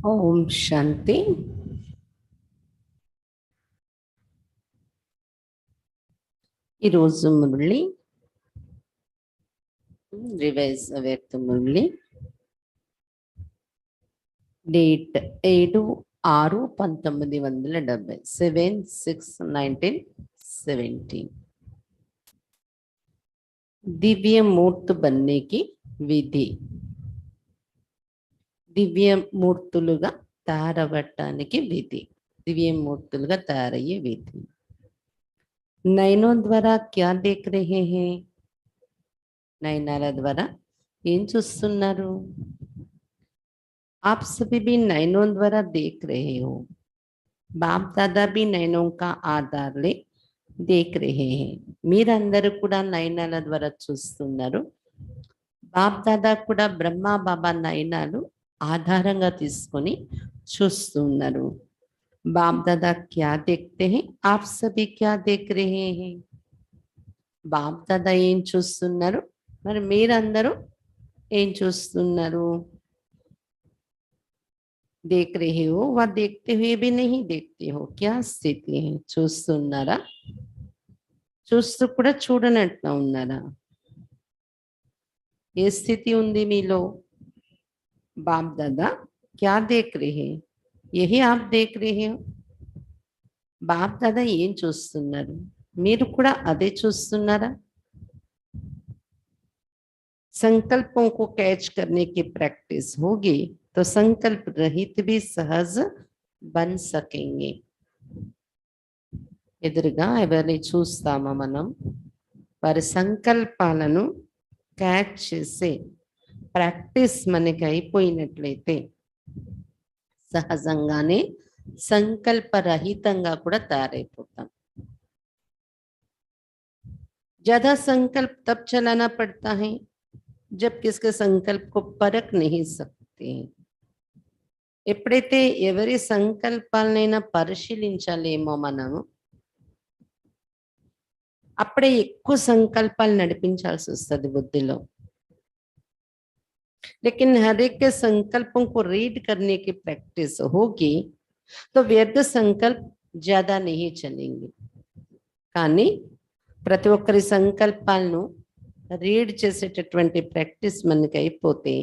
ఓం శాంతి. ఈరోజు మురళి రివైజ్ వ్యక్త మురళి డేట్ 7/6/1970 7/6/1970। दिव्य मूर्त बनने की विधि। दिव्य मूर्तुलुगा तयारवट्टानिकी विधि। दिव्य मूर्तुलुगा तयारయ్యే विधि। नयनों द्वारा क्या देख रहे हैं? नयनाల द्वारा ఏం చూస్తున్నారు? आप सभी भी नयनों द्वारा देख रहे हो। बाप दादा भी नयनों का आधार ले देख रहे हैं। మీరందరూ కూడా నయనాల ద్వారా చూస్తున్నారు। బాప్ దాదా కూడా బ్రహ్మ బాబా నయనాలు ఆధారంగా తీసుకొని చూస్తున్నారు। बाप दादा क्या देखते हैं? आप सभी क्या देख रहे हैं? బాప్ దాదా ఏం చూస్తున్నారు? మరి మీరందరూ ఏం చూస్తున్నారు? देख रहे हो व देखते हुए भी नहीं देखते हो, क्या स्थिति है? చూస్తున్నారా? చూస్తూ కూడా చూడనట్టు ఉన్నారా? ఏ స్థితి ఉంది మీలో? बाप दादा क्या देख रहे हैं? यही आप देख रहे हो। बाप दादा ఏం చూస్తున్నారు? మీరు కూడా అదే చూస్తున్నారా? संकल्पों को कैच करने की प्रैक्टिस होगी तो संकल्प रहित भी सहज बन सकेंगे। ఎదురుగా ఎవరిని చూస్తామో మనం వారి సంకల్పాలను క్యాచ్ చేసే ప్రాక్టీస్ మనకి అయిపోయినట్లయితే సహజంగానే సంకల్పరహితంగా కూడా తయారైపోతాం। ज्यादा संकल्प तब चलाना पड़ता है जब किसके संकल्प को परख नहीं सकते। ఎప్పుడైతే ఎవరి సంకల్పాలనైనా పరిశీలించలేమో మనము అప్పుడే ఎక్కువ సంకల్పాలు నడిపించాల్సి వస్తుంది బుద్ధిలో। लेकिन हर एक के संकल्पों को रीड करने की प्रैक्टिस होगी तो व्यर्थ संकल्प ज्यादा नहीं चलेंगे। కానీ ప్రతి ఒక్కరి సంకల్పాలను రీడ్ చేసేటటువంటి ప్రాక్టీస్ మనకి అయిపోతే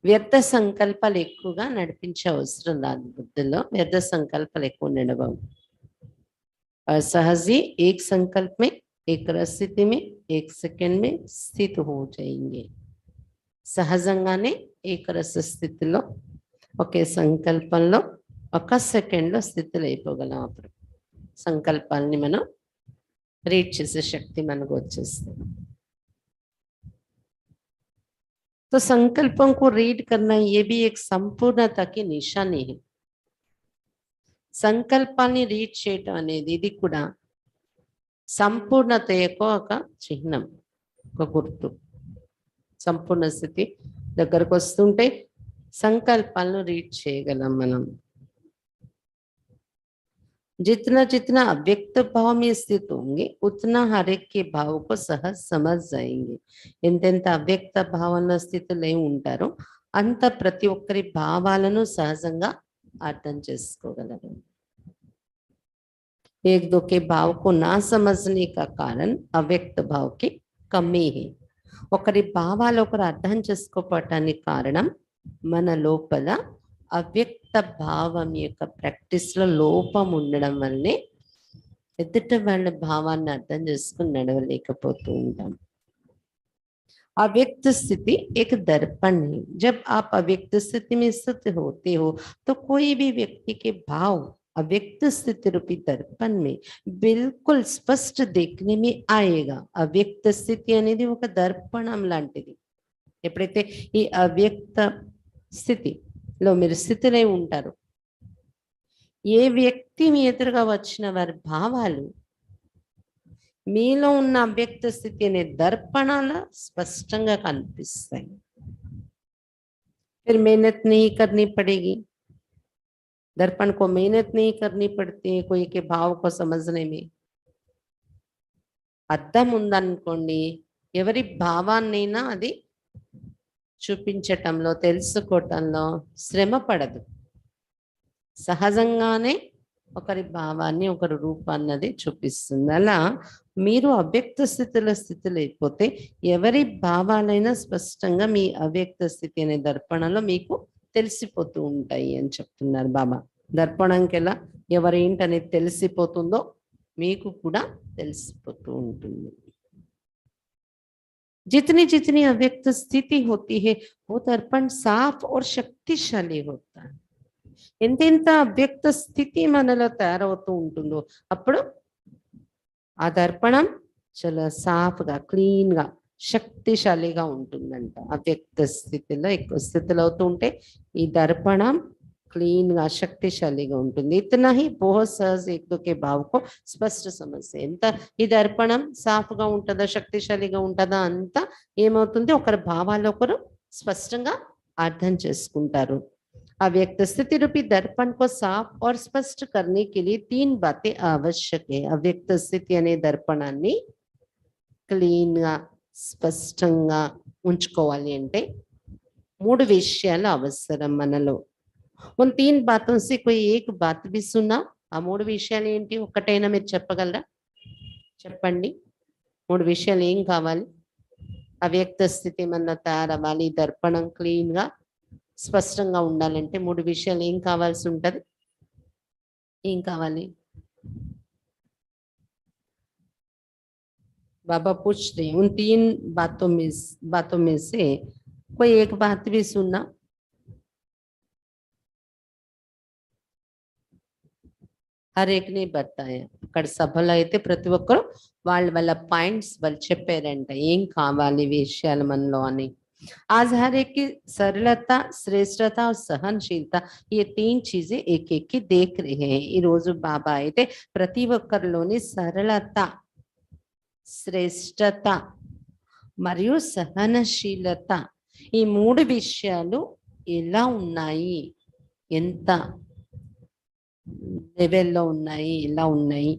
వ్యర్థ సంకల్పాలు ఎక్కువగా నడిపించే అవసరం లేదు। బుద్ధిలో వ్యర్థ సంకల్పాలు ఎక్కువ నడవవు। और सहज ही एक संकल्प में एक स्थिति में एक सेकंड में स्थित हो जाएंगे। సహజంగానే ఏకరస స్థితిలో ఒకే సంకల్పంలో ఒక సెకండ్లో స్థితిలో అయిపోగలం। అప్పుడు సంకల్పాలని మనం రీడ్ చేసే శక్తి మనకు వచ్చేస్తుంది। तो संकल्पों को रीड करना ये भी एक संपूर्णता की निशानी है। సంకల్పాన్ని రీడ్ చేయటం అనేది ఇది కూడా సంపూర్ణత యొక్క ఒక చిహ్నం, ఒక గుర్తు। సంపూర్ణ స్థితి దగ్గరకు వస్తుంటే సంకల్పాలను రీడ్ చేయగలం మనం। जितना जितना अव्यक्त भाव में स्थित होंगे उतना हर एक के भाव को सहज समझ जाएंगे। ఎంతెంత అవ్యక్త భావన స్థితిలో ఉంటారో అంత ప్రతి ఒక్కరి భావాలను సహజంగా అర్థం చేసుకోగలరు। एक दो के भाव को ना समझने का कारण अव्यक्त भाव की कमी है। ఒకరి భావాలు ఒకరు అర్థం చేసుకోవటానికి కారణం మన లోపల అవ్యక్త భావం యొక్క ప్రాక్టీస్ లో లోపం ఉండడం వల్లనే ఎదుటి వాళ్ళ భావాన్ని అర్థం చేసుకుని నడవలేకపోతూ ఉంటాం। अव्यक्त स्थिति एक दर्पण है। जब आप अव्यक्त स्थिति में स्थित होते हो तो कोई भी व्यक्ति के भाव अव्यक्त स्थिति रूपी दर्पण में बिल्कुल स्पष्ट देखने में आएगा। अव्यक्त स्थिति అనేది ఒక దర్పణం లాంటిది। ఎప్పుడైతే ఈ అవ్యక్త స్థితిలో మీరు స్థితిలో ఉంటారు, ఏ వ్యక్తి మీ ఎదురుగా వచ్చిన వారి భావాలు మీలో ఉన్న అవ్యక్త స్థితి అనే దర్పణాల స్పష్టంగా కనిపిస్తాయి। फिर मेहनत नहीं करनी पड़ेगी। दर्पण को मेहनत नहीं करनी पड़ती है कोई के भाव को समझने में। అర్థం ఉందనుకోండి, ఎవరి భావాన్నైనా అది చూపించటంలో తెలుసుకోవటంలో శ్రమ పడదు. సహజంగానే ఒకరి భావాన్ని ఒకరి రూపాన్నది చూపిస్తుంది. అలా మీరు అవ్యక్త స్థితిలో లేకపోతే ఎవరి భావాలైనా స్పష్టంగా మీ అవ్యక్త స్థితి అనే దర్పణంలో మీకు తెలిసిపోతూ ఉంటాయి అని చెప్తున్నారు బాబా. దర్పణంకి ఎలా ఎవరేంటనేది తెలిసిపోతుందో మీకు కూడా తెలిసిపోతూ ఉంటుంది. जितनी जितनी अव्यक्त स्थिति होती है वो दर्पण साफ और शक्तिशाली होता है. ఎంతెంత అవ్యక్త స్థితి మనలో తయారవుతూ ఉంటుందో అప్పుడు ఆ దర్పణం చాలా సాఫ్గా క్లీన్గా శక్తిశాలిగా ఉంటుందంట. అవ్యక్త స్థితిలో ఎక్కువ స్థితిలో అవుతూ ఉంటే ఈ దర్పణం క్లీన్గా శక్తిశాలిగా ఉంటుంది. ఇతనా హీ బహుత్ సహజ్ ఏక్ కే భావ్ కో స్పష్ట సమస్య. ఎంత ఈ దర్పణం సాఫ్గా ఉంటుందా శక్తిశాలిగా ఉంటుందా అంతా ఏమవుతుంది ఒకరి భావాలు ఒకరు స్పష్టంగా అర్థం చేసుకుంటారు. अव्यक्त स्थिति रूपी दर्पण को साफ और स्पष्ट करने के लिए 3 बातें आवश्यक है. अव्यक्त स्थिति अने दर्पणाన్ని క్లీన్ గా స్పష్టంగా ఉంచుకోవాలి అంటే 3 విషయాలు అవసరం మనలో. उन 3 बातों से कोई एक बात भी सुना. ఆ 3 విషయాలు ఏంటి ఒక్కటైనా మీరు చెప్పగలరా? చెప్పండి. 3 విషయాలు ఏం కావాలి? అవ్యక్త స్థితి మన తయారవ్వాలి, దర్పణం క్లీన్ గా స్పష్టంగా ఉండాలంటే 3 విషయాలు ఏం కావాల్సి ఉంటది? ఏం కావాలి? बाबा पूछ रहे उन 3 बातों में से कोई एक बात भी सुनना. हर एक ने बताया. అక్కడ సభలో అయితే ప్రతి ఒక్కరు వాళ్ళ పాయింట్స్ వాళ్ళు చెప్పారంట ఏం కావాలి విషయాలు మనలో అని. आज हर एक की सरलता, श्रेष्ठता और सहनशीलता ये 3 चीजें एक एक की देख रहे हैं. ఈ రోజు బాబా అయితే ప్రతి ఒక్కరిలోని సరళత, శ్రేష్టత మరియు సహనశీలత ఈ 3 విషయాలు ఎలా ఉన్నాయి, ఎంత లెవెల్లో ఉన్నాయి, ఎలా ఉన్నాయి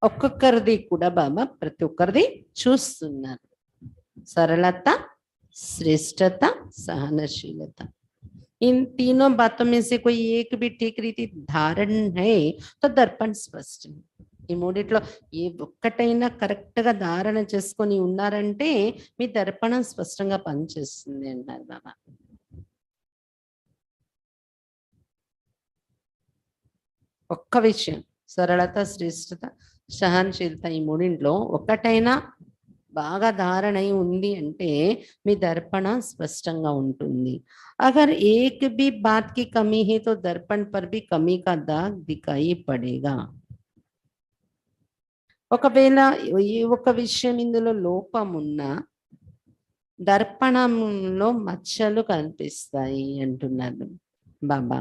ఒక్కొక్కరిది కూడా బాబా ప్రతి ఒక్కరిది చూస్తున్నారు. सरलता, श्रेष्ठता, सहनशीलता. इन तीनों बातों में से कोई एक भी ठीक रीति धारण है तो दर्पण स्पष्ट है. ఈ మూడిట్లో ఏ ఒక్కటైనా కరెక్ట్ గా ధారణ చేసుకొని ఉన్నారంటే మీ దర్పణం స్పష్టంగా పనిచేస్తుంది అన్నారు బాబా. ఒక్క విషయం సరళత, శ్రేష్టత, సహనశీలత ఈ మూడింట్లో ఒక్కటైనా బాగా ధారణ అయి ఉంది అంటే మీ దర్పణ స్పష్టంగా ఉంటుంది. अगर एक भी बात की कमी है तो दर्पण पर भी कमी का दाग दिखाई पड़ेगा. ఒకవేళ ఈ ఒక విషయం ఇందులో లోపం ఉన్నా దర్పణంలో మచ్చలు కనిపిస్తాయి అంటున్నారు బాబా.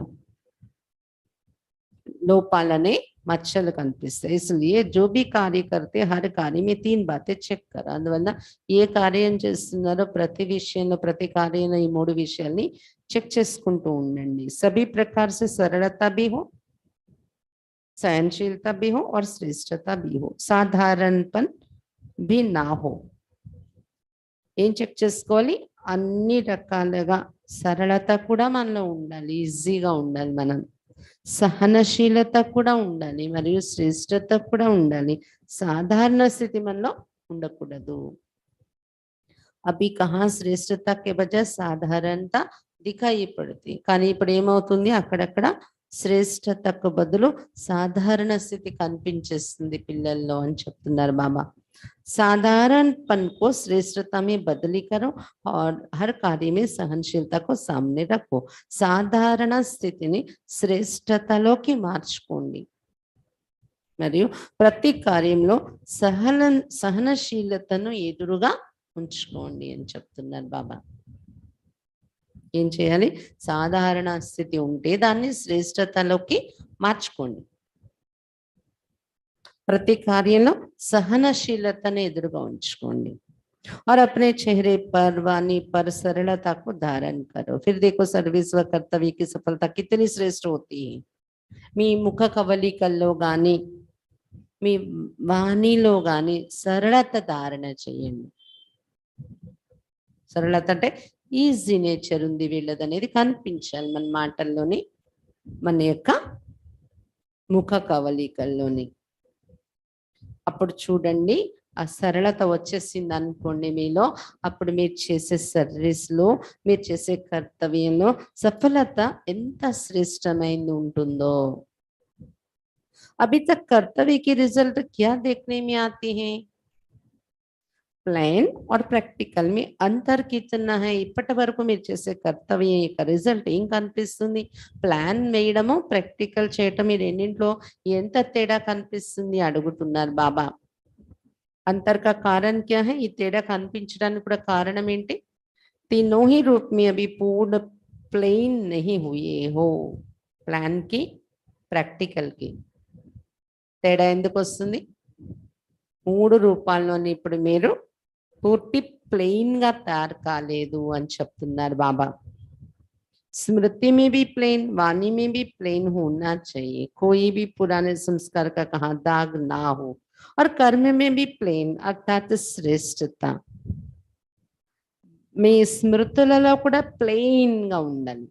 లోపాలనే మచ్చలు కనిపిస్తాయి. इसलिए जो भी कार्य करते हर कार्य में 3 बातें చెక్ కర. అందువల్ల ఏ కార్యం చేస్తున్నారో ప్రతి విషయంలో ప్రతి కార్యంలో ఈ 3 విషయాల్ని చెక్ చేసుకుంటూ ఉండండి. सभी प्रकार से सरलता भी हो, सहनशीलता भी हो और श्रेष्ठता भी हो. साधारणपन भी ना हो. ఏం చెక్ చేసుకోవాలి? అన్ని రకాలుగా సరళత కూడా మనలో ఉండాలి, ఈజీగా ఉండాలి, మనం సహనశీలత కూడా ఉండాలి మరియు శ్రేష్టత కూడా ఉండాలి. సాధారణ స్థితి మనలో ఉండకూడదు. అభి కహా శ్రేష్టత కే బజాయ్ సాధారణత దిఖాయి పడుతుంది. కానీ ఇప్పుడు ఏమవుతుంది అక్కడక్కడ శ్రేష్టతకు బదులు సాధారణ స్థితి కనిపించేస్తుంది పిల్లల్లో అని చెప్తున్నారు బాబా. साधारणपन को श्रेष्ठता में बदली करो और हर कार्य में सहनशीलता को सामने रखो. సాధారణ స్థితిని శ్రేష్టతలోకి మార్చుకోండి మరియు ప్రతి కార్యంలో సహనశీలతను ఎదురుగా ఉంచుకోండి అని చెప్తున్నారు బాబా. ఏం చేయాలి? సాధారణ స్థితి ఉంటే దాన్ని శ్రేష్టతలోకి మార్చుకోండి. ప్రతి కార్యంలో సహనశీలతను ఎదురుగా ఉంచుకోండి. और अपने चेहरे पर वाणी पर सरलता को धारण करो. फिर देखो सर्विस व कर्तव्य की सफलता कितनी श्रेष्ठ होती है. మీ ముఖ కవలికల్లో గాని మీ వాణిలో గాని సరళత ధారణ చేయండి. సరళత అంటే ఈజీ నేచర్ ఉంది వీళ్ళది అనేది కనిపించాలి మన మాటల్లోని, మన యొక్క ముఖ కవలికల్లోని. అప్పుడు చూడండి ఆ సరళత వచ్చేసింది అనుకోండి మీలో, అప్పుడు మీరు చేసే సర్వీస్లో, మీరు చేసే కర్తవ్యంలో సఫలత ఎంత శ్రేష్టమైంది ఉంటుందో. अभी तक कर्तव्य की रिजल्ट क्या देखने में आती है? ప్లాన్ और ప్రాక్టికల్ మీ అంతర్ కిतना है? ఇప్పటి వరకు మీరు చేసే కర్తవ్యం యొక్క రిజల్ట్ ఏం కనిపిస్తుంది? ప్లాన్ వేయడము, ప్రాక్టికల్ చేయటం, ఈ రెండింటిలో ఎంత తేడా కనిపిస్తుంది అడుగుతున్నారు బాబా. अंतर का कारण क्या है? ఈ తేడా కనిపించడానికి కూడా కారణం ఏంటి? तीनों ही रूप में अभी पूर्ण प्लेन नहीं हुए हो. ప్లాన్ కి ప్రాక్టికల్ కి తేడా ఎందుకు వస్తుంది? మూడు రూపాల్లోని ఇప్పుడు మీరు పూర్తి ప్లెయిన్ గా తయారు కాలేదు అని చెప్తున్నారు బాబా. स्मृति में भी प्लेन, वाणी में भी प्लेन होना चाहिए, कोई भी पुराने संस्कार का कहा दाग ना हो, और कर्म में भी प्लेन अर्थात श्रेष्ठता. మీ స్మృతులలో కూడా ప్లెయిన్ గా ఉండాలి,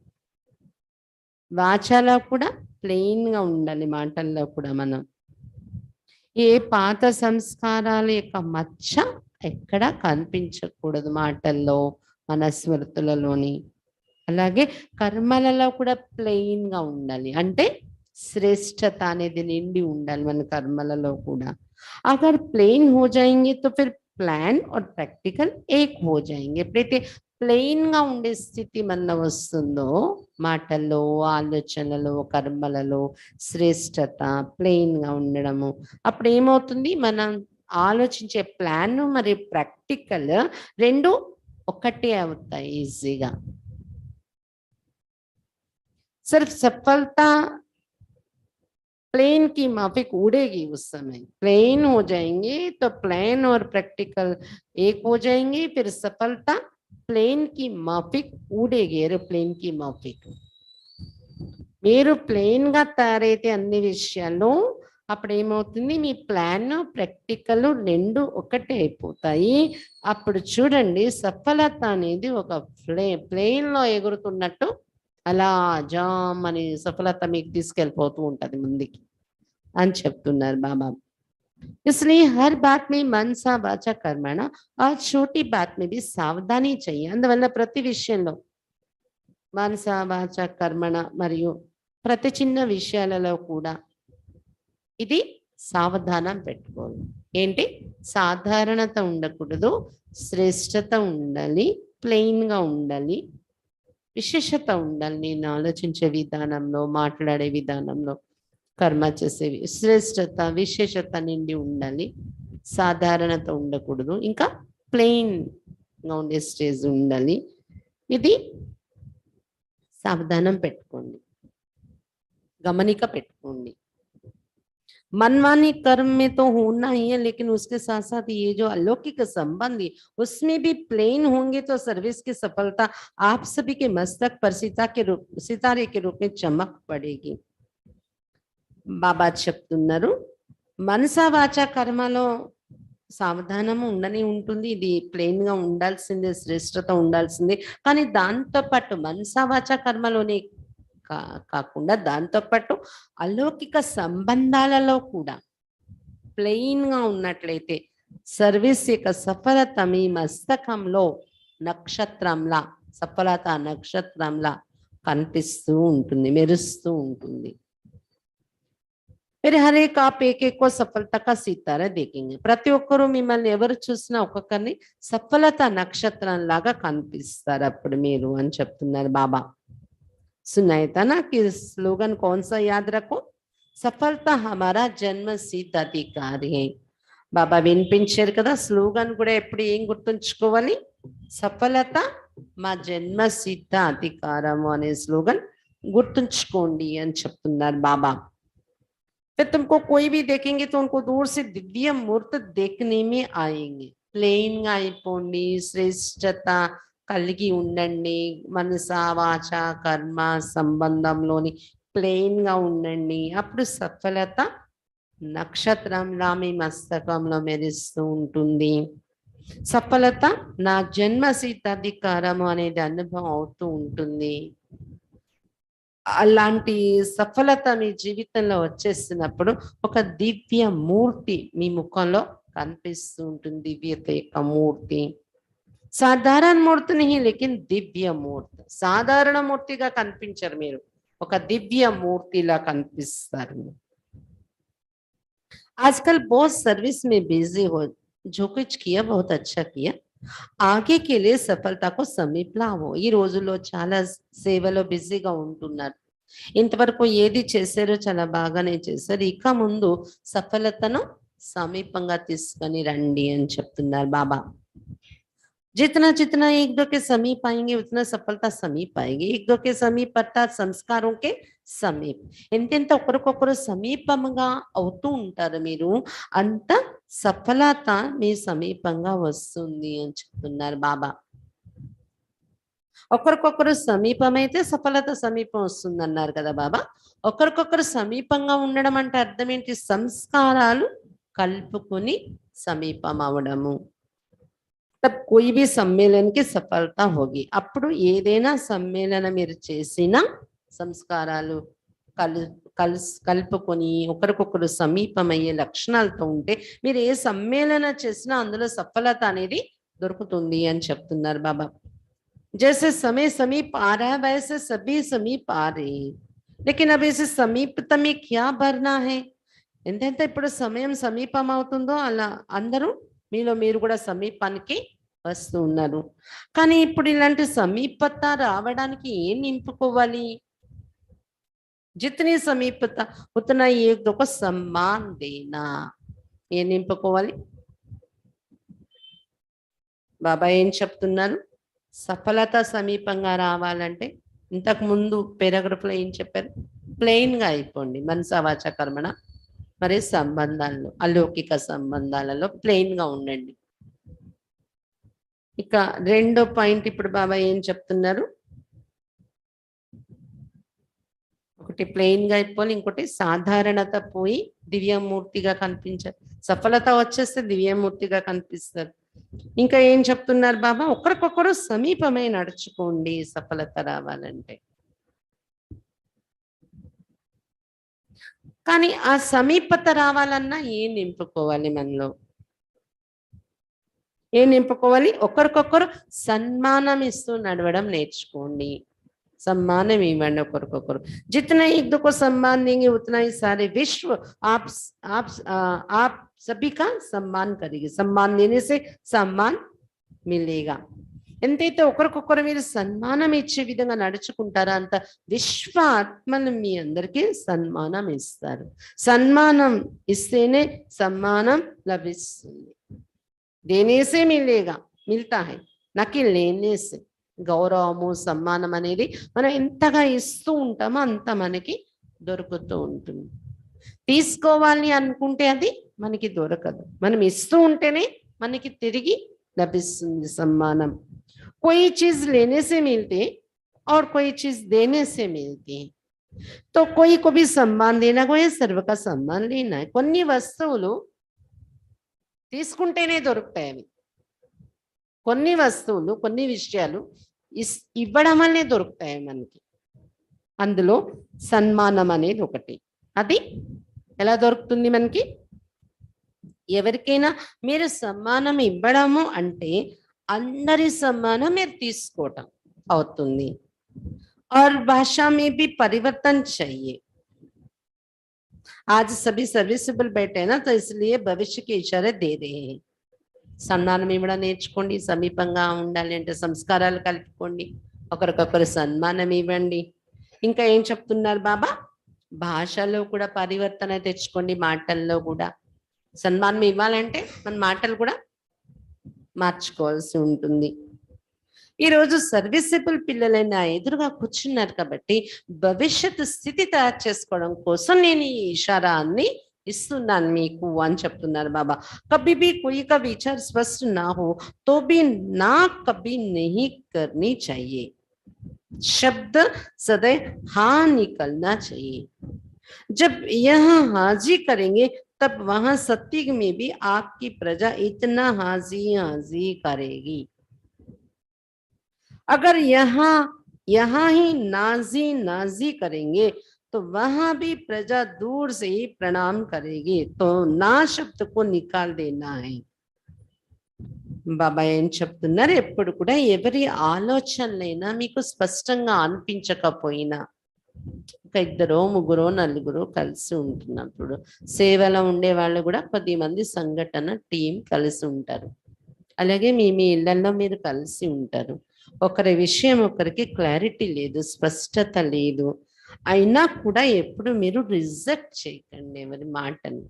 వాచాలో కూడా ప్లెయిన్ గా ఉండాలి, మాటల్లో కూడా మనం ఏ పాత సంస్కారాల యొక్క మచ్చ ఎక్కడ కనిపించకూడదు మాటల్లో, మన స్మృతులలోని. అలాగే కర్మలలో కూడా ప్లెయిన్ గా ఉండాలి, అంటే శ్రేష్టత అనేది నిండి ఉండాలి మన కర్మలలో కూడా. అగర్ ప్లెయిన్ హో జాయింగే తో ఫిర్ ప్లాన్ और प्रैक्टिकल एक हो जाएंगे. ఎప్పుడైతే ప్లెయిన్ గా ఉండే స్థితి మన వస్తుందో మాటల్లో, ఆలోచనలలో, కర్మలలో శ్రేష్టత ప్లెయిన్ గా ఉండడము, అప్పుడు ఏమవుతుంది? మనం ఆలోచించే ప్లాన్ మరియు ప్రాక్టికల్ రెండు ఒకటే అవుతాయి ఈజీగా. सिर्फ सफलता प्लेन की माफिक उड़ेगी उस समय, प्लेन हो जाएंगे तो प्लान और प्रैक्टिकल एक हो जाएंगे, फिर सफलता प्लेन की माफिक उड़ेगी, एरोप्लेन की माफिक. మీరు ప్లేన్ గా తయారైతే అన్ని విషయాల్లో అప్పుడు ఏమవుతుంది? మీ ప్లాన్ ప్రాక్టికల్ రెండు ఒకటే అయిపోతాయి. అప్పుడు చూడండి సఫలత అనేది ఒక ప్లేన్ లో ఎగురుతున్నట్టు అలా జామ్ అని సఫలత మీకు తీసుకెళ్ళిపోతూ ఉంటది ముందుకి అని చెప్తున్నారు బాబా. इसलिए हर बात में मन सा वाचा कर्मणा और छोटी बात में भी सावधानी चाहिए. అందువల్ల ప్రతి విషయంలో మనస వాచ కర్మణ మరియు ప్రతి చిన్న విషయాలలో కూడా ఇది సావధానం పెట్టుకోవాలి. ఏంటి? సాధారణత ఉండకూడదు, శ్రేష్టత ఉండాలి, ప్లెయిన్ గా ఉండాలి, విశేషత ఉండాలి. నేను ఆలోచించే విధానంలో, మాట్లాడే విధానంలో, కర్మ చేసేవి శ్రేష్టత విశేషత నిండి ఉండాలి, సాధారణత ఉండకూడదు, ఇంకా ప్లెయిన్ గా ఉండే స్టేజ్ ఉండాలి. ఇది సావధానం పెట్టుకోండి, గమనిక పెట్టుకోండి. मनमानी कर्म में तो होना ही है, लेकिन उसके साथ साथ ये जो अलौकिक संबंध है उसमें भी प्लेन होंगे तो सर्विस की सफलता आप सभी के मस्तक पर सितारे के रूप में चमक पड़ेगी. బాబా చెప్తున్నారు మనస వాచ కర్మలో సావధానము ఉండని ఉంటుంది, ఇది ప్లెయిన్ గా ఉండాల్సిందే, శ్రేష్టత ఉండాల్సిందే. కానీ దాంతో పాటు మనస వాచ కర్మలోనే కాకుండా దాంతో పాటు అలౌకిక సంబంధాలలో కూడా ప్లెయిన్ గా ఉన్నట్లయితే సర్వీస్ యొక్క సఫలత మీ మస్తకంలో నక్షత్రంలా, సఫలత నక్షత్రంలా కనిపిస్తూ ఉంటుంది, మెరుస్తూ ఉంటుంది. फिर हर एक आप एक एक को सफलता का सितारा देखेंगे. ప్రతి ఒక్కరు మిమ్మల్ని ఎవరు చూసినా ఒక్కొక్కరిని సఫలత నక్షత్రం లాగా కనిపిస్తారు అప్పుడు మీరు అని చెప్తున్నారు బాబా. सुनाया था ना कि स्लोगन कौन सा याद रखो? सफलता हमारा जन्म सिद्ध अधिकार है. బాబా వినిపించారు కదా, స్లోగన్ కూడా ఎప్పుడు ఏం గుర్తుంచుకోవాలి? సఫలత మా జన్మ సిద్ధ అధికారము అనే స్లోగన్ గుర్తుంచుకోండి అని చెప్తున్నారు బాబా. फिर तुमको कोई भी देखेंगे तो उनको दूर से दिव्य मूर्त देखने में आएंगे. प्लेन గా అయిపోండి, శ్రేష్టత కలిగి ఉండండి, మనస వాచ కర్మ సంబంధంలోని ప్లెయిన్ గా ఉండండి. అప్పుడు సఫలత నక్షత్రంలా మీ మస్తకంలో మెరుస్తూ ఉంటుంది. సఫలత నా జన్మ సిద్ధాధికారము అనేది అనుభవం అవుతూ ఉంటుంది. అలాంటి సఫలత మీ జీవితంలో వచ్చేసినప్పుడు ఒక దివ్య మూర్తి మీ ముఖంలో కనిపిస్తూ ఉంటుంది. దివ్యత యొక్క మూర్తి. సాధారణ మూర్తి नहीं लेकिन దివ్య మూర్తి. సాధారణ మూర్తిగా కనిపించరు మీరు, ఒక దివ్య మూర్తిలా కనిపిస్తారు. आजकल बहुत सर्विस में बिजी हो, जो कुछ किया बहुत अच्छा किया, ఆగే के लिए సఫలతకు సమీపలావో. ఈ రోజుల్లో చాలా సేవలో బిజీగా ఉంటున్నారు. ఇంతవరకు ఏది చేశారో చాలా బాగానే చేశారు, ఇక ముందు సఫలతను సమీపంగా తీసుకొని రండి అని చెప్తున్నారు బాబా. जितना जितना एक दो के समीप आएंगे उतना सफलता समीप आएगी. एक दो के समीप अर्थात సంస్కారం के సమీప్. ఎంతెంత ఒకరికొకరు సమీపంగా అవుతూ ఉంటారు మీరు, అంత సఫలత మీ సమీపంగా వస్తుంది అని చెప్తున్నారు బాబా. ఒకరికొకరు సమీపమైతే సఫలత సమీపం వస్తుంది అన్నారు కదా బాబా. ఒకరికొకరు సమీపంగా ఉండడం అంటే అర్థం ఏంటి? సంస్కారాలు కలుపుకొని సమీపం అవడము. तब कोई भी सम्मेलन की सफलता होगी. అప్పుడు ఏదైనా సమ్మేళనం మీరు చేసినా సంస్కారాలు కలుపుకొని ఒకరికొకరు సమీపమయ్యే లక్షణాలతో ఉంటే మీరు ఏ సమ్మేళన చేసినా అందులో సఫలత అనేది దొరుకుతుంది అని చెప్తున్నారు బాబా. जैसे समय समीप आ रहा है वैसे सभी समीप आ रहे हैं, लेकिन अब इस समीपता में क्या भरना है? ఎంతెంత ఇప్పుడు సమయం సమీపం అవుతుందో అలా అందరూ మీలో మీరు కూడా సమీపానికి వస్తూ ఉన్నారు. కానీ ఇప్పుడు ఇలాంటి సమీపత రావడానికి ఏం నింపుకోవాలి? जितनी समीपता उतना एक दो को सम्मान देना. ఏం నింపుకోవాలి? బాబా ఏం చెప్తున్నారు? సఫలత సమీపంగా రావాలంటే ఇంతకు ముందు పారాగ్రాఫ్ లో ఏం చెప్పారు? ప్లెయిన్ గా అయిపోండి. మనస వాచ కర్మణ మరి సంబంధాల్లో, అలౌకిక సంబంధాలలో ప్లెయిన్ గా ఉండండి. ఇక రెండో పాయింట్ ఇప్పుడు బాబా ఏం చెప్తున్నారు? ఒకటి ప్లెయిన్ గా అయిపోవాలి, ఇంకోటి సాధారణత పోయి దివ్యమూర్తిగా కనిపించారు. సఫలత వచ్చేస్తే దివ్యమూర్తిగా కనిపిస్తారు. ఇంకా ఏం చెప్తున్నారు బాబా? ఒకరికొకరు సమీపమై నడుచుకోండి సఫలత రావాలంటే. కానీ ఆ సమీపత రావాలన్నా ఏం నింపుకోవాలి మనలో? ఏం నింపుకోవాలి? ఒకరికొకరు సన్మానం ఇస్తూ నడవడం నేర్చుకోండి. सम्मान इव्वंడి ఒకరికొకరు. जितना एक दो को सम्मान देंगे उतना ही सारे विश्व आप सभी का सम्मान करेगी. सम्मान देने से सम्मान मिलेगा. ఎంతైతే ఒకరికొకరు మీరు సన్మానం ఇచ్చే విధంగా నడుచుకుంటారో అంత విశ్వ ఆత్మలు మీ అందరికీ సన్మానం ఇస్తారు. సన్మానం ఇస్తేనే సన్మానం లభిస్తుంది. देने से मिलेगा, मिलता है ना कि लेने से. గౌరవము సన్మానం అనేది మనం ఎంతగా ఇస్తూ ఉంటామో అంత మనకి దొరుకుతూ ఉంటుంది. తీసుకోవాలి అనుకుంటే అది మనకి దొరకదు, మనం ఇస్తూ ఉంటేనే మనకి తిరిగి లభిస్తుంది సన్మానం. कोई चीज लेने से मिलती है और कोई चीज देने से मिलती है. तो कोई को भी सम्मान देना, कोई सर्व का सम्मान लेना है. కొన్ని వస్తువులు తీసుకుంటేనే దొరుకుతాయి. అవి కొన్ని వస్తువులు, కొన్ని విషయాలు ఇవ్వడం వల్లే దొరుకుతాయి మనకి. అందులో సన్మానం అనేది ఒకటి. అది ఎలా దొరుకుతుంది మనకి? ఎవరికైనా మీరు సన్మానం ఇవ్వడము అంటే అందరి సన్మానం మీరు తీసుకోవటం అవుతుంది. और भाषा में भी परिवर्तन चाहिए. आज सभी सर्विसेबल बैठे हैं ना, तो इसलिए भविष्य के इशारे दे रहे हैं. సన్మానం ఇవ్వడం నేర్చుకోండి. సమీపంగా ఉండాలి అంటే సంస్కారాలు కలుపుకోండి, ఒకరికొకరు సన్మానం ఇవ్వండి. ఇంకా ఏం చెప్తున్నారు బాబా? భాషలో కూడా పరివర్తన తెచ్చుకోండి, మాటల్లో కూడా. సన్మానం ఇవ్వాలంటే మన మాటలు కూడా మార్చుకోవాల్సి ఉంటుంది. ఈరోజు సర్వీసబుల్ పిల్లలైన ఎదురుగా కూర్చున్నారు కాబట్టి భవిష్యత్తు స్థితి తయారు చేసుకోవడం కోసం నేను ఈ ఇషారాన్ని ఇస్తున్నాను మీకు అని చెప్తున్నారు బాబా. कभी भी कोई का विचार स्पष्ट ना हो तो भी ना कभी नहीं करनी चाहिए. शब्द सदैव हाँ निकलना चाहिए. जब यह हाजी करेंगे तब वहां सत्युग में भी आपकी प्रजा इतना हाजी हाजी करेगी। अगर यहाँ ही नाजी नाजी करेंगे तो वहां भी प्रजा दूर से ही प्रणाम करेगी। तो ना शब्द को निकाल देना है। బాబా ఏం చెప్తున్నారు, ఎప్పుడు కూడా ఎవరి ఆలోచనలైనా మీకు స్పష్టంగా అనిపించకపోయినా, ఒక ఇద్దరో ముగ్గురో నలుగురో కలిసి ఉంటున్నప్పుడు, సేవలో ఉండే వాళ్ళు కూడా 10 మంది సంఘటన టీం కలిసి ఉంటారు. అలాగే మీ మీ ఇళ్లలో మీరు కలిసి ఉంటారు. ఒకరి విషయం ఒకరికి క్లారిటీ లేదు, స్పష్టత లేదు. అయినా కూడా ఎప్పుడు మీరు రిజెక్ట్ చేయకండి ఎవరి మాటని.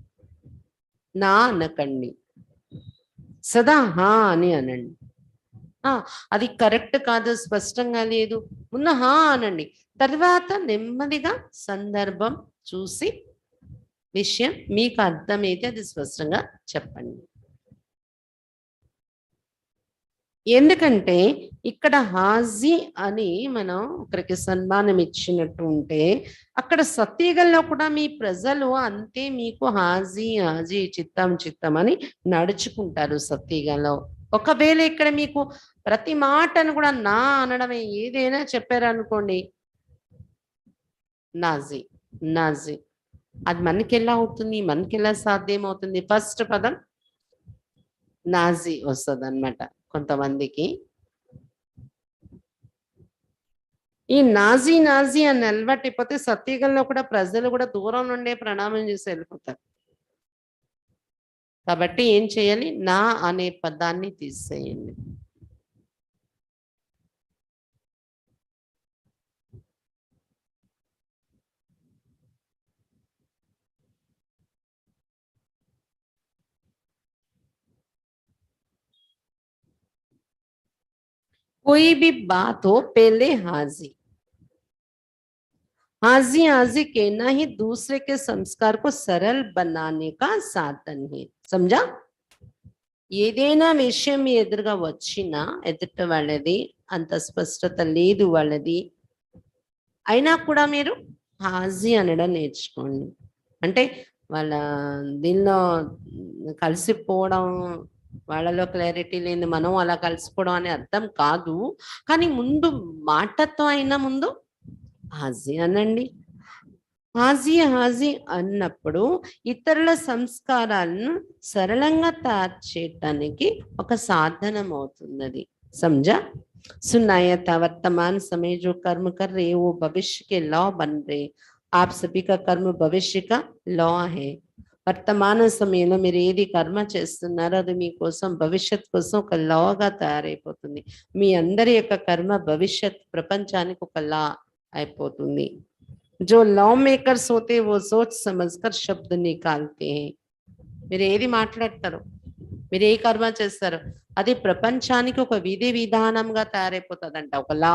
నా అనకండి, సదా హా అని అనండి. అది కరెక్ట్ కాదు, స్పష్టంగా లేదు, ముందు హా అనండి. తర్వాత నెమ్మదిగా సందర్భం చూసి విషయం మీకు అర్థమైతే అది స్పష్టంగా చెప్పండి. ఎందుకంటే ఇక్కడ హాజీ అని మనం ఒకరికి సన్మానం ఇచ్చినట్టు ఉంటే, అక్కడ సత్యగల్లో కూడా మీ ప్రజలు అంతే మీకు హాజీ హాజీ చిత్తం చిత్తం అని నడుచుకుంటారు సత్యగల్లో. ఒకవేళ ఇక్కడ మీకు ప్రతి మాటను కూడా నా అనడమే, ఏదైనా చెప్పారనుకోండి నాజీ నాజీ, అది మనకెలా అవుతుంది, మనకెలా సాధ్యం అవుతుంది? ఫస్ట్ పదం నాజీ వస్తుంది అనమాట కొంతమందికి. ఈ నాజీ నాజీ అని అలవాటైపోతే సత్యగల్లో కూడా ప్రజలు కూడా దూరం నుండే ప్రణామం చేసి వెళ్ళిపోతారు. కాబట్టి ఏం చేయాలి, నా అనే పదాన్ని తీసేయండి. कोई भी बात हो पहले हाजी हाजी हाजी कहना ही दूसरे के संस्कार को सरल बनाने का साधन है. समझा? ఏదైనా విషయం మీ ఎదురుగా వచ్చినా ఎదుట వాళ్ళది అంత స్పష్టత లేదు వాళ్ళది, అయినా కూడా మీరు హాజీ అనడం నేర్చుకోండి. అంటే వాళ్ళ దీనిలో కలిసిపోవడం, వాళ్ళలో క్లారిటీ లేని మనం అలా కలిసిపోవడం అనే అర్థం కాదు. కానీ ముందు మాటతో అయినా ముందు హాజీ అనండి. హాజీ హాజీ అన్నప్పుడు ఇతరుల సంస్కారాలను సరళంగా తయారు చేయటానికి ఒక సాధనం అవుతున్నది. समझा? सुनाया था वर्तमान समय जो कर्म कर रहे वो भविष्य के लॉ बन रहे. आप सभी का कर्म भविष्य का लॉ है. వర్తమాన సమయంలో మీరు ఏది కర్మ చేస్తున్నారో అది మీకోసం భవిష్యత్ కోసం ఒక లాగా తయారైపోతుంది. మీ అందరి యొక్క కర్మ భవిష్యత్ ప్రపంచానికి ఒక లా అయిపోతుంది. जो लॉ मेकर्स होते वो सोच समझकर शब्द निकालते हैं. మీరు ఏది మాట్లాడతారో, మీరు ఏ కర్మ చేస్తారో అది ప్రపంచానికి ఒక విధి విధానంగా తయారైపోతుందంట, ఒక లా.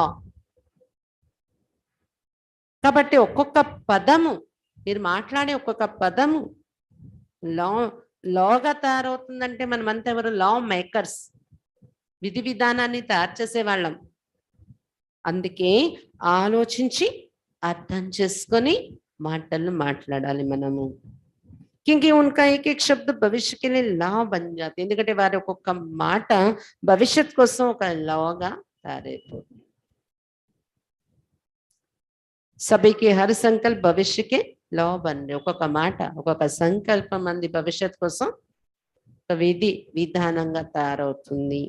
కాబట్టి ఒక్కొక్క పదము, మీరు మాట్లాడే ఒక్కొక్క పదము లా లాగా తయారవుతుందంటే మనమంతా ఎవరు? లా మేకర్స్, విధి విధానాన్ని తయారు చేసే వాళ్ళం. అందుకే ఆలోచించి అర్థం చేసుకొని మాటలు మాట్లాడాలి మనము. क्योंकि उनका एक एक शब्द भविष्य के लिए ला बन जाते. ఎందుకంటే వారి ఒక్కొక్క మాట భవిష్యత్ కోసం ఒక లాగా తయారైపోతుంది. सभी के हर संकल्प भविष्य के లా बन रहे. ఒక్కొక్క మాట ఒక్కొక్క సంకల్పం మంది భవిష్యత్ కోసం ఒక విధి విధానంగా తయారవుతుంది.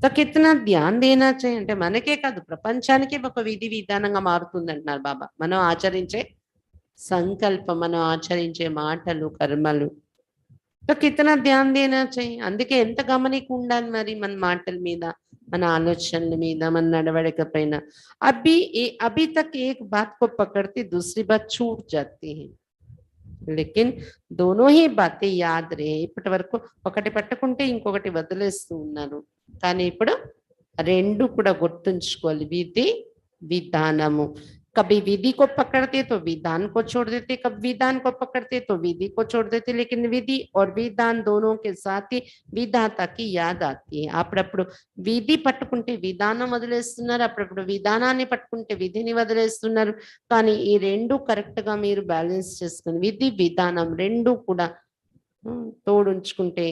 तो कितना ध्यान देना चाहिए అంటే మనకే కాదు ప్రపంచానికి ఒక విధి విధానంగా మారుతుంది అంటున్నారు బాబా. మనం ఆచరించే సంకల్పం, మనం ఆచరించే మాటలు కర్మలు. तो कितना ध्यान देना चाहिए. అందుకే ఎంత గమనిక ఉండాలి మరి మన మాటల మీద, మన ఆలోచనల మీద, మన నడవడిక పైన. अभी तक एक बात को पकड़ती दूसरी बात छूट जाती है. लेकिन दोनों ही बातें याद रहे. ఇప్పటి వరకు ఒకటి పట్టుకుంటే ఇంకొకటి వదిలేస్తూ ఉన్నారు. కానీ ఇప్పుడు రెండు కూడా గుర్తుంచుకోవాలి. విధి విధానము. कभी विधि को पकड़ते तो विधान को छोड़ देते, कभी विधान को पकड़ते तो विधि को छोड़ देते. लेकिन विधि और विधान दोनों के साथ ही विधाता की याद आती है. అప్పుడప్పుడు విధి పట్టుకుంటే విధానం వదిలేస్తున్నారు, అప్పుడప్పుడు విధానాన్ని పట్టుకుంటే విధిని వదిలేస్తున్నారు. కానీ ఈ రెండు కరెక్ట్ గా మీరు బ్యాలెన్స్ చేసుకుని విధి విధానం రెండు కూడా తోడుంచుకుంటే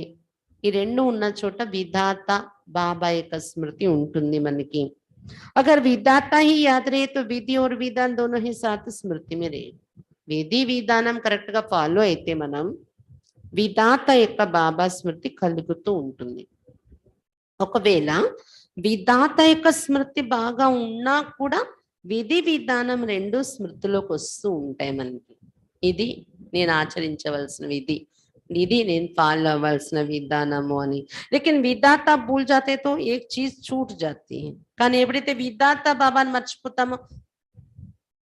ఈ రెండు ఉన్న చోట విధాత బాబా యొక్క స్మృతి ఉంటుంది మనకి. अगर विधाता ही याद रहे तो विधि और विधान दोनों ही साथ स्मृति में रहे. విధి విధానం కరెక్ట్ గా ఫాలో అయితే మనం విధాత యొక్క బాబా స్మృతి కలుగుతూ ఉంటుంది. ఒకవేళ విధాత యొక్క స్మృతి బాగా ఉన్నా కూడా విధి విధానం రెండు స్మృతిలోకి వస్తూ ఉంటాయి మనకి. ఇది నేను ఆచరించవలసిన విధి, ఇది నేను ఫాలో అవ్వాల్సిన విధానము అని. లేకిన్ విధాత భూల్ జాతే తో ఏక్ చీజ్ छूट जाती है. కానీ ఎప్పుడైతే విధాత బాబాని మర్చిపోతామో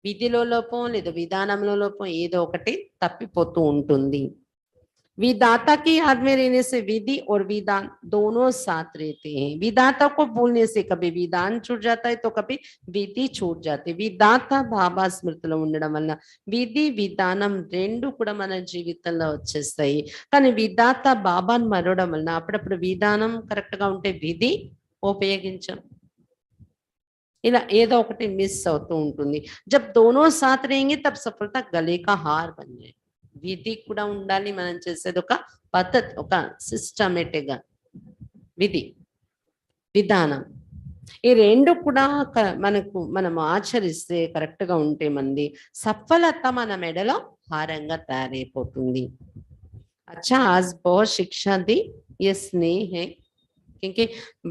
విధిలో లోపం లేదా విధానంలో లోపం ఏదో ఒకటి తప్పిపోతూ ఉంటుంది. विधाता की याद में रहने से विधि और विधान दोनों साथ रहते हैं. विधाता को भूलने से कभी विधान छूट जाता है तो कभी विधि छूट जाती है. విధాత బాబా స్మృతిలో ఉండడం వల్ల విధి విధానం రెండు కూడా మన జీవితంలో వచ్చేస్తాయి. కానీ విధాత బాబాను మరవడం వలన అప్పుడప్పుడు విధానం కరెక్ట్ గా ఉంటే విధి ఉపయోగించం, ఇలా ఏదో ఒకటి మిస్ అవుతూ ఉంటుంది. जब दोनों साथ रहेंगे तब सफलता गले का हार बन जाए. విధి కూడా ఉండాలి, మనం చేసేది ఒక పద్ధతి, ఒక సిస్టమేటిక్ గా విధి విధానం ఈ రెండు కూడా మనం ఆచరిస్తే కరెక్ట్ గా ఉంటే మంది సఫలత మన మెడలో హారంగా తయారైపోతుంది. अच्छा आज बहुत शिक्षा दी, ये स्नेह है क्योंकि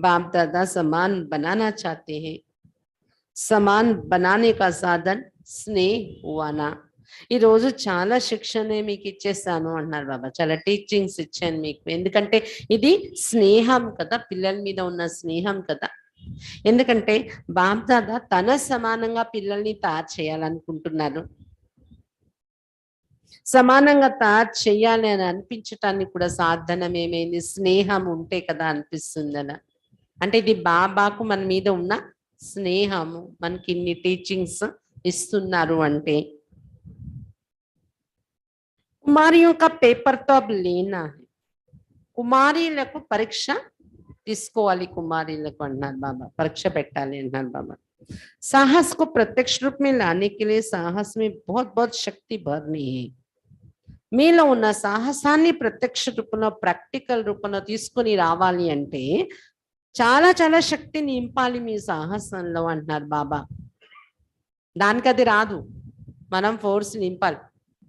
बाप दादा समान बनाना चाहते हैं. समान बनाने का साधन स्नेह हुआ ना. ఈ రోజు చాలా శిక్షణ మీకు ఇచ్చేసాను అన్నారు బాబా, చాలా టీచింగ్స్ ఇచ్చాను మీకు. ఎందుకంటే ఇది స్నేహం కదా, పిల్లల మీద ఉన్న స్నేహం కదా. ఎందుకంటే బాప్ దాదా తన సమానంగా పిల్లల్ని తయారు చేయాలనుకుంటున్నారు. సమానంగా తయారు చేయాలి అని అనిపించటానికి కూడా సాధనం ఏమైంది, స్నేహం ఉంటే కదా అనిపిస్తుంది అలా. అంటే ఇది బాబాకు మన మీద ఉన్న స్నేహము, మనకి ఇన్ని టీచింగ్స్ ఇస్తున్నారు అంటే. కుమారియో కా పేపర్ తో అబ్ లేనా హై. కుమారీలకు పరీక్ష తీసుకోవాలి, కుమారీలకు అన్నారు బాబా, పరీక్ష పెట్టాలి అన్నారు బాబా. साहस को प्रत्यक्ष रूप में लाने के लिए साहस में बहुत बहुत शक्ति भरनी है. మీలో ఉన్న సాహసాన్ని ప్రత్యక్ష రూపంలో ప్రాక్టికల్ రూపంలో తీసుకొని రావాలి అంటే చాలా చాలా శక్తి నింపాలి మీ సాహసంలో అంటున్నారు బాబా. దానికి అది రాదు, మనం ఫోర్స్ నింపాలి.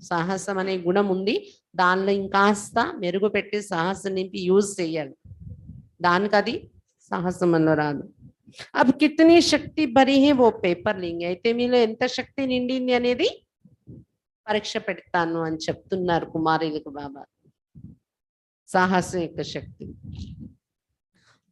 సాహసం అనే గుణం ఉంది, దానిలో ఇంకాస్త మెరుగు పెట్టి సాహసం నింపి యూజ్ చేయాలి. దానికి అది సాహసంలో రాదు. अब कितनी शक्ति भरी है वो पेपर लेंगे. అయితే మీలో ఎంత శక్తి నిండింది అనేది పరీక్ష పెడతాను అని చెప్తున్నారు కుమారులకు బాబా. సాహసం యొక్క శక్తి.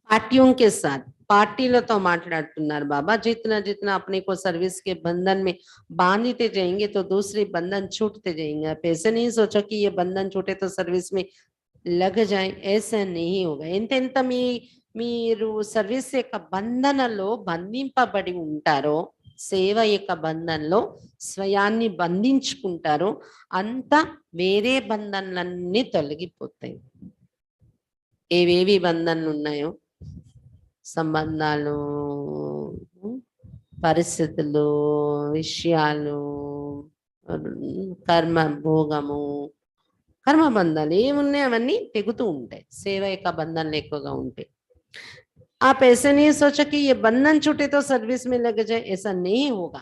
पार्टियों के साथ पार्टीలతో మాట్లాడుతున్నారు బాబా. जितना जितना अपने को सर्विस के बंधन में बांधते जाएंगे तो दूसरे बंधन छूटते जाएंगे. आप ऐसे नहीं सोचो कि ये बंधन छूटे तो सर्विस में लग जाए, ऐसा नहीं होगा. ఎంత మీరు సర్వీస్ యొక్క బంధనలో బంధింపబడి ఉంటారో, సేవ యొక్క బంధంలో స్వయాన్ని బంధించుకుంటారో అంత వేరే బంధనలన్నీ తొలగిపోతాయి. ఏవేవి బంధనలు ఉన్నాయో, సంబంధాలు, పరిస్థితులు, విషయాలు, కర్మ భోగము, కర్మబంధాలు ఏమున్నాయి అవన్నీ తెగుతూ ఉంటాయి సేవ యొక్క బంధనలు ఎక్కువగా ఉంటాయి. आप ऐसे नहीं सोचो कि ये बंधन छूटे तो सर्विस में लग जाए, ऐसा नहीं होगा.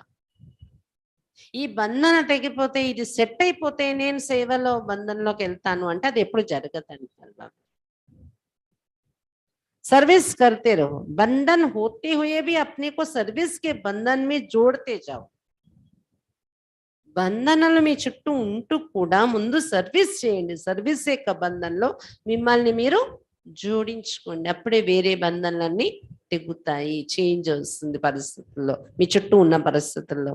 ఈ బంధన తెగిపోతే, ఇది సెట్ అయిపోతే నేను సేవలో బంధంలోకి వెళ్తాను అంటే అది ఎప్పుడు జరగదండి. सर्विस करते रहो, बंधन होते हुए भी अपने को सर्विस के बंधन में जोड़ते जाओ. బంధనలు మీ చుట్టూ ఉంటూ కూడా ముందు సర్వీస్ చేయండి. సర్వీస్ యొక్క బంధంలో మిమ్మల్ని మీరు జోడించుకోండి. అప్పుడే వేరే బంధనలన్నీ తెగుతాయి, చేంజ్ వస్తుంది పరిస్థితుల్లో, మీ చుట్టూ ఉన్న పరిస్థితుల్లో.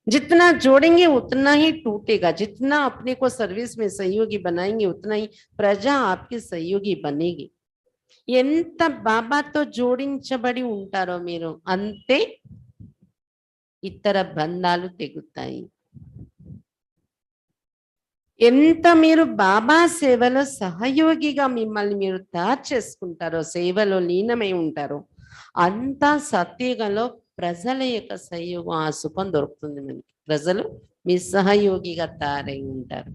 जितना जोड़ेंगे उतना ही टूटेगा. जितना अपने को सर्विस में सहयोगी बनाएंगे उतना ही प्रजा आपकी सहयोगी बनेगी. ఎంత బాబాతో జోడించబడి ఉంటారో మీరు అంతే ఇతర బంధాలు తెగుతాయి. ఎంత మీరు బాబా సేవలో సహయోగిగా మిమ్మల్ని మీరు తయారు చేసుకుంటారో, సేవలో లీనమై ఉంటారో అంత సత్యుగలో ప్రజల యొక్క సహయోగం, ఆ సుఖం దొరుకుతుంది మనకి. ప్రజలు మీ సహయోగిగా తయారై ఉంటారు.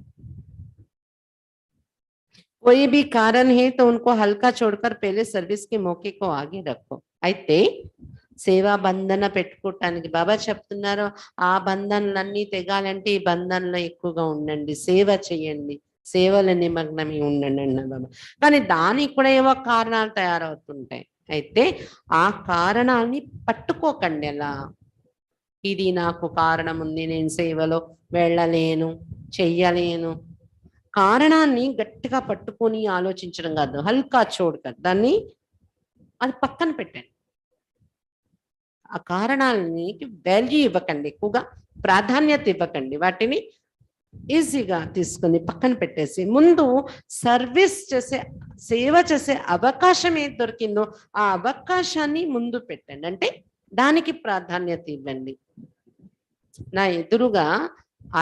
कोई भी कारण है तो उनको हल्का छोड़कर पहले सर्विस के मौके को आगे रखो. అయితే సేవా బంధన పెట్టుకోవటానికి బాబా చెప్తున్నారు, ఆ బంధనలన్నీ తెగాలంటే ఈ బంధనలో ఎక్కువగా ఉండండి, సేవ చేయండి, సేవల నిమగ్నమై ఉండండి అన్న బాబా. కానీ దానికి కూడా ఏవో కారణాలు తయారవుతుంటాయి. అయితే ఆ కారణాన్ని పట్టుకోకండి. అలా ఇది నాకు కారణం ఉంది, నేను సేవలో వెళ్ళలేను, చెయ్యలేను, కారణాన్ని గట్టిగా పట్టుకొని ఆలోచించడం కాదు, హల్కా చూడక దాన్ని అది పక్కన పెట్టండి. ఆ కారణాలని వాల్యూ ఇవ్వకండి, ఎక్కువగా ప్రాధాన్యత ఇవ్వకండి, వాటిని ఈజీగా తీసుకొని పక్కన పెట్టేసి ముందు సర్వీస్ చేసే, సేవ చేసే అవకాశం ఏది దొరికిందో ఆ అవకాశాన్ని ముందు పెట్టండి. అంటే దానికి ప్రాధాన్యత ఇవ్వండి. నా ఎదురుగా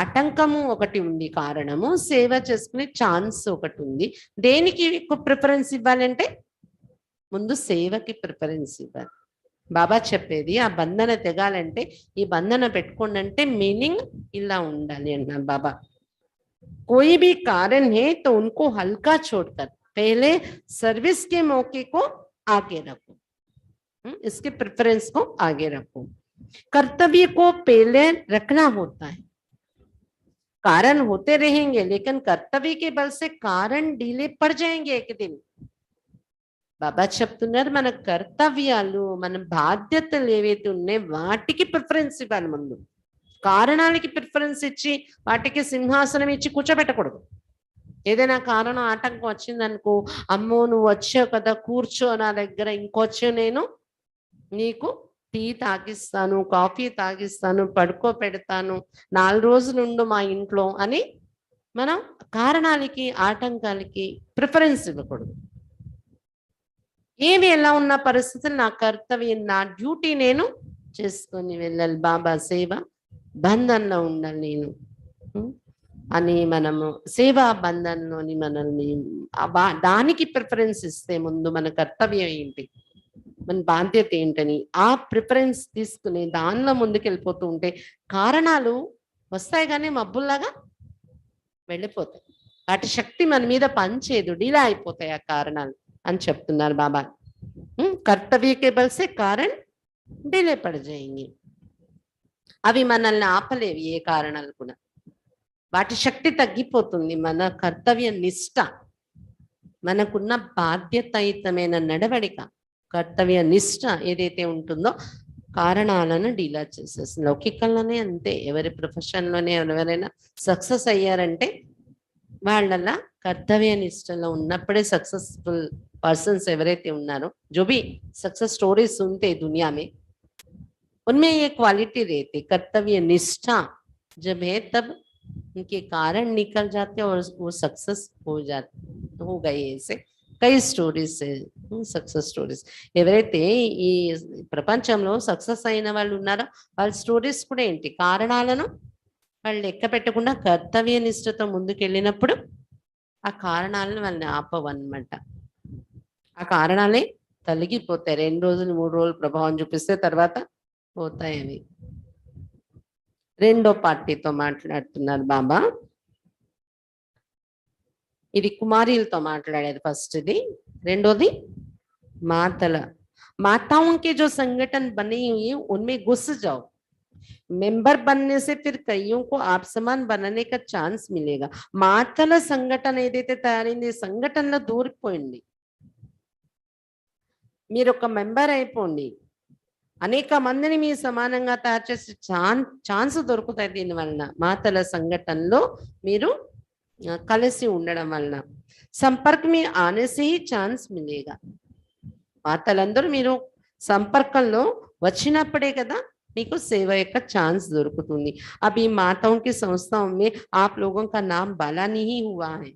ఆటంకము ఒకటి ఉంది, కారణము, సేవ చేసుకునే ఛాన్స్ ఒకటి ఉంది. దేనికి ఎక్కువ ప్రిఫరెన్స్ ఇవ్వాలంటే ముందు సేవకి ప్రిఫరెన్స్ ఇవ్వాలి. బాబా చెప్పేది ఆ బంధన తెగాలంటే ఈ బంధన పెట్టుకోండి అంటే మీనింగ్ ఇలా ఉండాలి అన్నారు బాబా. कोई भी कारण है तो उनको हल्का छोड़कर पहले सर्विस के मौके को आगे रखो, इसके प्रेफरेंस को आगे रखो. कर्तव्य को पहले रखना होता है. कारण होते रहेंगे लेकिन कर्तव्य के बल से कारण ढीले पड़ जाएंगे एक दिन. బాబా చెప్తున్నారు మన కర్తవ్యాలు, మన బాధ్యతలు ఏవైతే ఉన్నాయో వాటికి ప్రిఫరెన్స్ ఇవ్వాలి ముందు. కారణాలకి ప్రిఫరెన్స్ ఇచ్చి వాటికి సింహాసనం ఇచ్చి కూర్చోబెట్టకూడదు. ఏదైనా కారణం ఆటంకం వచ్చిందనుకో, అమ్మో నువ్వు వచ్చావు కదా కూర్చో నా దగ్గర, ఇంకొచ్చి నేను నీకు టీ తాగిస్తాను, కాఫీ తాగిస్తాను, పడుకో పెడతాను, 4 రోజులు ఉండు మా ఇంట్లో అని మనం కారణాలకి ఆటంకాలకి ప్రిఫరెన్స్ ఇవ్వకూడదు. ఏమి ఎలా ఉన్న పరిస్థితులు నా కర్తవ్యం, నా డ్యూటీ నేను చేసుకొని వెళ్ళాలి, బాబా సేవ బంధంలో ఉండాలి నేను అని మనము సేవా బంధంలోని మనల్ని దానికి ప్రిఫరెన్స్ ఇస్తే ముందు మన కర్తవ్యం ఏంటి, మన బాధ్యత ఏంటని ఆ ప్రిఫరెన్స్ తీసుకుని దానిలో ముందుకు వెళ్ళిపోతూ ఉంటే కారణాలు వస్తాయి కానీ మబ్బుల్లాగా వెళ్ళిపోతాయి. వాటి శక్తి మన మీద పనిచేయదు, డీలా అయిపోతాయి ఆ కారణాలు అని చెప్తున్నారు బాబా. కర్తవ్య के बल से कारण डिले पड़ जाएंगे. అవి మనల్ని ఆపలేవి ఏ కారణాలు కూడా, వాటి శక్తి తగ్గిపోతుంది. మన కర్తవ్య నిష్ట, మనకున్న బాధ్యతాయుతమైన నడవడిక, కర్తవ్య నిష్ట ఏదైతే ఉంటుందో కారణాలను డీలా చేసేస్తుంది. లౌకికంలోనే అంతే, ఎవరి ప్రొఫెషన్లోనే ఎవరైనా సక్సెస్ అయ్యారంటే వాళ్ళ కర్తవ్య నిష్టలో ఉన్నప్పుడే सक्सेसफुल पर्सन्स ఎవరైతే ఉన్నారో, जो भी सक्सेस स्टोरीज सुनते दुनिया में, उनमें ये क्वालिटी रहती कर्तव्य निष्ठा. जब है तब उनके कारण निकल जाते और वो सक्सेस हो गए. ऐसे कई స్టోరీస్, సక్సెస్ స్టోరీస్. ఎవరైతే ఈ ప్రపంచంలో సక్సెస్ అయిన వాళ్ళు ఉన్నారో వాళ్ళ స్టోరీస్ కూడా ఏంటి, కారణాలను వాళ్ళు లెక్క పెట్టకుండా కర్తవ్య నిష్ఠతో ముందుకెళ్ళినప్పుడు ఆ కారణాలను వాళ్ళని ఆపవన్నమాట. ఆ కారణాలే తొలగిపోతాయి. 2 రోజులు 3 రోజులు ప్రభావం చూపిస్తే తర్వాత పోతాయి అవి. రెండో పార్టీతో మాట్లాడుతున్నారు బాబా. ఇది కుమారీలతో మాట్లాడేది ఫస్ట్, ఇది రెండోది माताओं के जो संगठन बने हुए हैं उनमें घुस जाओ. मेंबर बनने से फिर कईयों को आप समान बनने का ఛాన్స్ मिलेगा. మాతల సంఘటన ఏదైతే తయారైంది సంఘటనలో దూరిపోయింది. మీరు ఒక మెంబర్ అయిపోండి, అనేక మందిని మీ సమానంగా తయారు చేసే ఛాన్స్ దొరుకుతాయి. దీని వలన మాతల సంఘటనలో మీరు కలిసి ఉండడం వలన సంపర్క మీ ఆనే से ही ఛాన్స్ मिलेगा. మాతలందరూ మీరు సంపర్కంలో వచ్చినప్పుడే కదా మీకు సేవ యొక్క ఛాన్స్ దొరుకుతుంది. అవి మాతాओं की संस्थाओं में आप लोगों का नाम बाला नहीं हुआ है.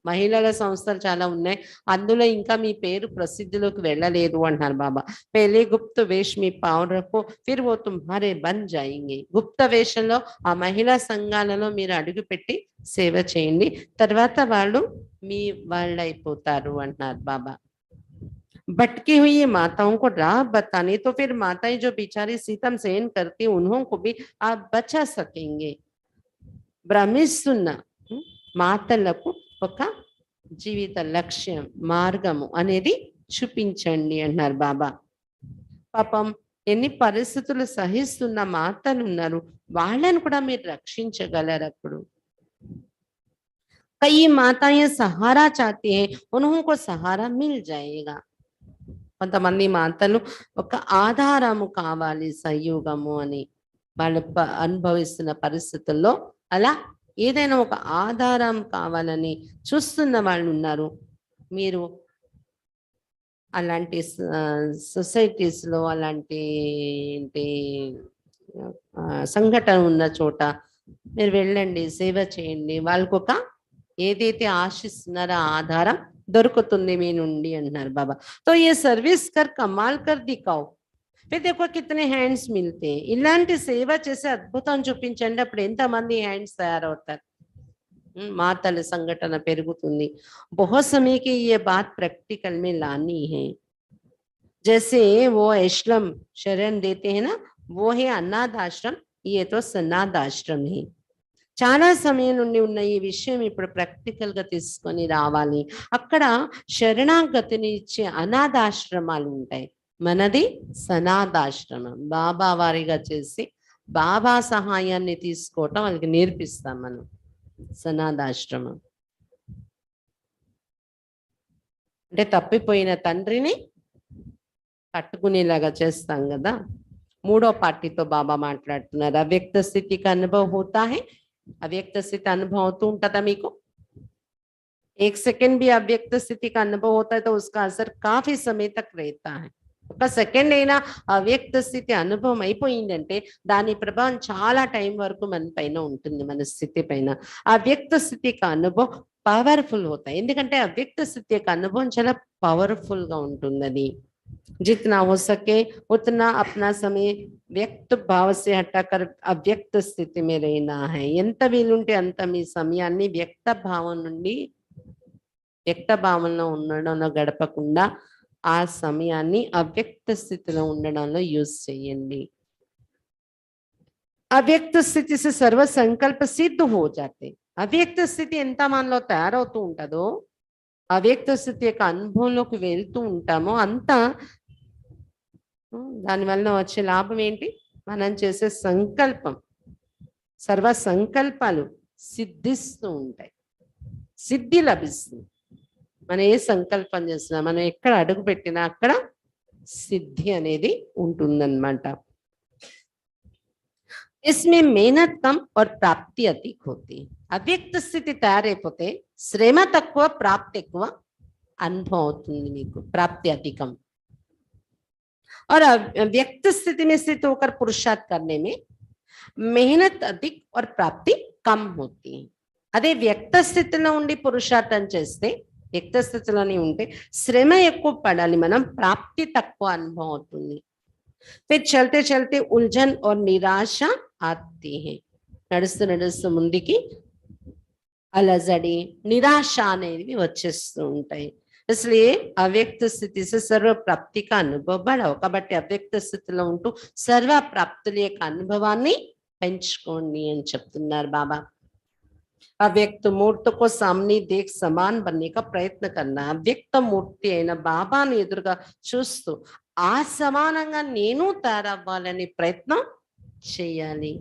మహిళల సంస్థలు చాలా ఉన్నాయి, అందులో ఇంకా మీ పేరు ప్రసిద్ధిలోకి వెళ్ళలేదు అంటున్నారు బాబా. పहले गुप्त वेश में पाँव रखो फिर वो तुम्हारे बन जाएंगे. గుప్త వేషంలో ఆ మహిళా సంఘాలలో మీరు అడుగు పెట్టి సేవ చేయండి, తర్వాత వాళ్ళు మీ వాళ్ళైపోతారు అంటున్నారు బాబా. भटकी हुई माताओं को राह बताने तो फिर माताएं जो बेचारी सीतम सहन करती उन्हों को भी आप बचा सकेंगे. భ్రమిస్తున్న మాతలకు ఒక జీవిత లక్ష్యం మార్గము అనేది చూపించండి అంటున్నారు బాబా. పాపం ఎన్ని పరిస్థితులు సహిస్తున్న మాతలు ఉన్నారు, వాళ్ళని కూడా మీరు రక్షించగలరు. అప్పుడు कई माताएं सहारा चाहती हैं, उनको सहारा मिल जाएगा. కొంతమంది మాతలు ఒక ఆధారము కావాలి సంయోగము అని వాళ్ళు అనుభవిస్తున్న పరిస్థితుల్లో అలా ఏదైనా ఒక ఆధారం కావాలని చూస్తున్న వాళ్ళు ఉన్నారు. మీరు అలాంటి సొసైటీస్లో అలాంటి సంఘటన ఉన్న చోట మీరు వెళ్ళండి, సేవ చేయండి, వాళ్ళకు ఒక ఏదైతే ఆశిస్తున్నారో ఆధారం దొరుకుతుంది మీ నుండి అంటున్నారు బాబా. तो ये सर्विस कर कमाल कर दिखाओ, फिर देखो कितने హ్యాండ్స్ मिलते हैं. ఇలాంటి సేవ చేసే అద్భుతం చూపించండి, అప్పుడు ఎంతమంది హ్యాండ్స్ తయారవుతారు. మాతల సంఘటన పెరుగుతుంది. बहुत समय की ये बात प्रैक्टिकल में लानी है. जैसे वो आश्रम शरण देते हैं ना, वो है अनाथ आश्रम, ये तो सनाथ आश्रम है. చాలా సమయం నుండి ఉన్న ఈ విషయం ఇప్పుడు ప్రాక్టికల్ గా తీసుకొని రావాలి. అక్కడ శరణాగతిని ఇచ్చే అనాథాశ్రమాలు ఉంటాయి, మనది సనాథాశ్రమం. బాబా వారిగా చేసి బాబా సహాయాన్ని తీసుకోవటం వాళ్ళకి నేర్పిస్తాం మనం. సనాథాశ్రమం అంటే తప్పిపోయిన తండ్రిని పట్టుకునేలాగా చేస్తాం కదా. మూడో పార్టీతో బాబా మాట్లాడుతున్నారు. అవ్యక్త స్థితికి అనుభవం होता है. अव्यक्त स्थिति अनुभव तो ఉంటదా మీకు? एक सेकंड भी अव्यक्त स्थिति का अनुभव होता है तो उसका असर काफी समय तक रहता है. ఒక సెకండ్ అయినా అవ్యక్త స్థితి అనుభవం అయిపోయిందంటే దాని ప్రభావం చాలా టైం వరకు మన పైన ఉంటుంది, మన స్థితి పైన. అవ్యక్త స్థితికి అనుభవం పవర్ఫుల్ అవుతాయి, ఎందుకంటే అవ్యక్త స్థితి యొక్క అనుభవం చాలా పవర్ఫుల్ గా ఉంటుంది. అది जितना हो सके उतना अपना समय व्यक्त भाव से हटाकर अव्यक्त स्थिति में रहना है. ఎంత వీలుంటే అంత మీ సమయాన్ని వ్యక్త భావం నుండి వ్యక్త భావంలో ఉండడంలో గడపకుండా ఆ సమయాన్ని అవ్యక్త స్థితిలో ఉండడంలో యూజ్ చేయండి. అవ్యక్త స్థితి से सर्व संकल्प सिद्ध हो जाते. అవ్యక్త స్థితి ఎంత మనలో తయారవుతూ ఉంటుందో, అవ్యక్త స్థితి యొక్క అనుభవంలోకి వెళ్తూ ఉంటామో అంత దానివల్ల వచ్చే లాభం ఏంటి? మనం చేసే సంకల్పం, సర్వ సంకల్పాలు సిద్ధిస్తూ ఉంటాయి, సిద్ధి లభిస్తుంది. మనం ఏ సంకల్పం చేసినా, మనం ఎక్కడ అడుగు పెట్టినా అక్కడ సిద్ధి అనేది ఉంటుందన్నమాట. इसमें मेहनत कम और प्राप्ति अधिक होती. అవ్యక్త స్థితి తయారైపోతే శ్రమ తక్కువ, ప్రాప్తి ఎక్కువ అనుభవం అవుతుంది మీకు, ప్రాప్తి అధికం. और व्यक्त स्थिति में स्थित होकर पुरुषार्थ करने में मेहनत अधिक और प्राप्ति कम होती है. అదే వ్యక్త స్థితిలో ఉండి పురుషార్థం చేస్తే, వ్యక్త స్థితిలోనే ఉంటే శ్రమ ఎక్కువ పడాలి మనం, ప్రాప్తి తక్కువ అనుభవం అవుతుంది. फिर चलते चलते उलझन और निराशा आती है. నడుస్తూ నడుస్తూ ముందుకి అలజడి, నిరాశ అనేవి వచ్చేస్తూ ఉంటాయి. इसलिए अव्यक्त स्थिति से सर्व प्राप्ति का अनुभव बढ़ाओ. కాబట్టి అవ్యక్త స్థితిలో ఉంటూ సర్వ ప్రాప్తుల యొక్క అనుభవాన్ని పెంచుకోండి అని చెప్తున్నారు బాబా. అవ్యక్త మూర్తిको सामने देख समान बनने का प्रयत्न करना. అవ్యక్త మూర్తి అయిన బాబాని ఎదురుగా చూస్తూ ఆ సమానంగా నేను తయారవ్వాలని ప్రయత్నం చేయాలి.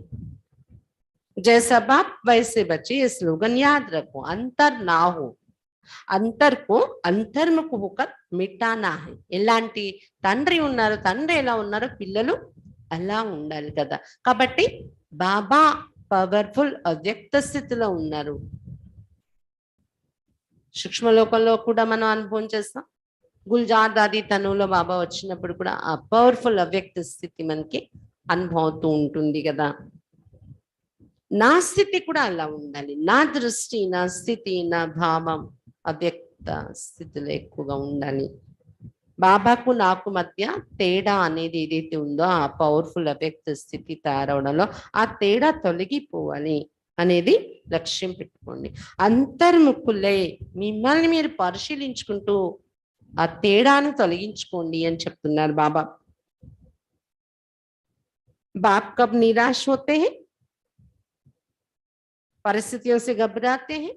जैसा बाप वैसे बच्चे, ये स्लोगन याद रखो. अंतर ना हो, अंतर को अंतर्मुख होकर मिटाना है. ఎలాంటి తండ్రి ఉన్నారు, తండ్రి ఎలా ఉన్నారు, పిల్లలు అలా ఉండాలి కదా. కాబట్టి బాబా పవర్ఫుల్ అవ్యక్త స్థితిలో ఉన్నారు. సూక్ష్మలోకంలో కూడా మనం అనుభవం చేస్తాం. గుల్జార్ దాది తనులో బాబా వచ్చినప్పుడు కూడా ఆ పవర్ఫుల్ అవ్యక్త స్థితి మనకి అనుభవం అవుతూ ఉంటుంది కదా. నా స్థితి కూడా అలా ఉండాలి. నా దృష్టి, నా స్థితి, నా భావం అవ్యక్త స్థితిలో ఎక్కువగా ఉండాలి. బాబాకు నాకు మధ్య తేడా అనేది ఏదైతే ఉందో ఆ పవర్ఫుల్ అవ్యక్త స్థితి తయారవడంలో ఆ తేడా తొలగిపోవాలి అనేది లక్ష్యం పెట్టుకోండి. అంతర్ముఖులే, మిమ్మల్ని మీరు పరిశీలించుకుంటూ ఆ తేడాను తొలగించుకోండి అని చెప్తున్నారు బాబా. बाप कब निराश होते हैं, परिस्थितियों से घबराते हैं,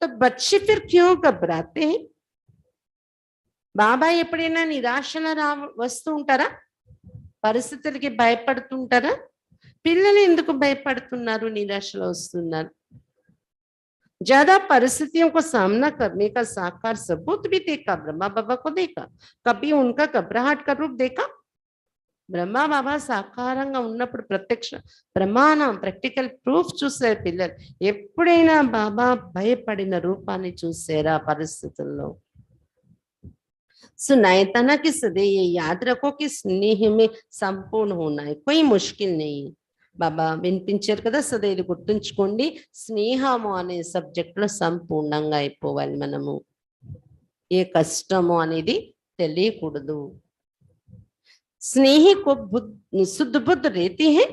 तो बच्चे फिर क्यों घबराते हैं? బాబా ఎప్పుడైనా నిరాశల వస్తూ ఉంటారా? పరిస్థితులకి భయపడుతుంటారా? పిల్లలు ఎందుకు భయపడుతున్నారు, నిరాశలో వస్తున్నారు? ज्यादा परिस्थितियों को सामना करने का साकार सबूत भी देखा, ब्रह्मा बाबा को देखा, कभी उनका घबराहट का रूप देखा? బ్రహ్మ బాబా సాకారంగా ఉన్నప్పుడు ప్రత్యక్ష ప్రమాణం ప్రాక్టికల్ ప్రూఫ్ చూసారు పిల్లలు. ఎప్పుడైనా బాబా భయపడిన రూపాన్ని చూసారా పరిస్థితుల్లో? सुनाए तना कि सदैव ये याद रखो कि स्नेह में संपूर्ण होना है, कोई मुश्किल नहीं. బాబా వినిపించారు కదా, సదా ఇది గుర్తుంచుకోండి, స్నేహము అనే సబ్జెక్ట్ లో సంపూర్ణంగా అయిపోవాలి మనము. ఏ కష్టము అనేది తెలియకూడదు. स्नेही को शुद्ध बुद्ध रहती है.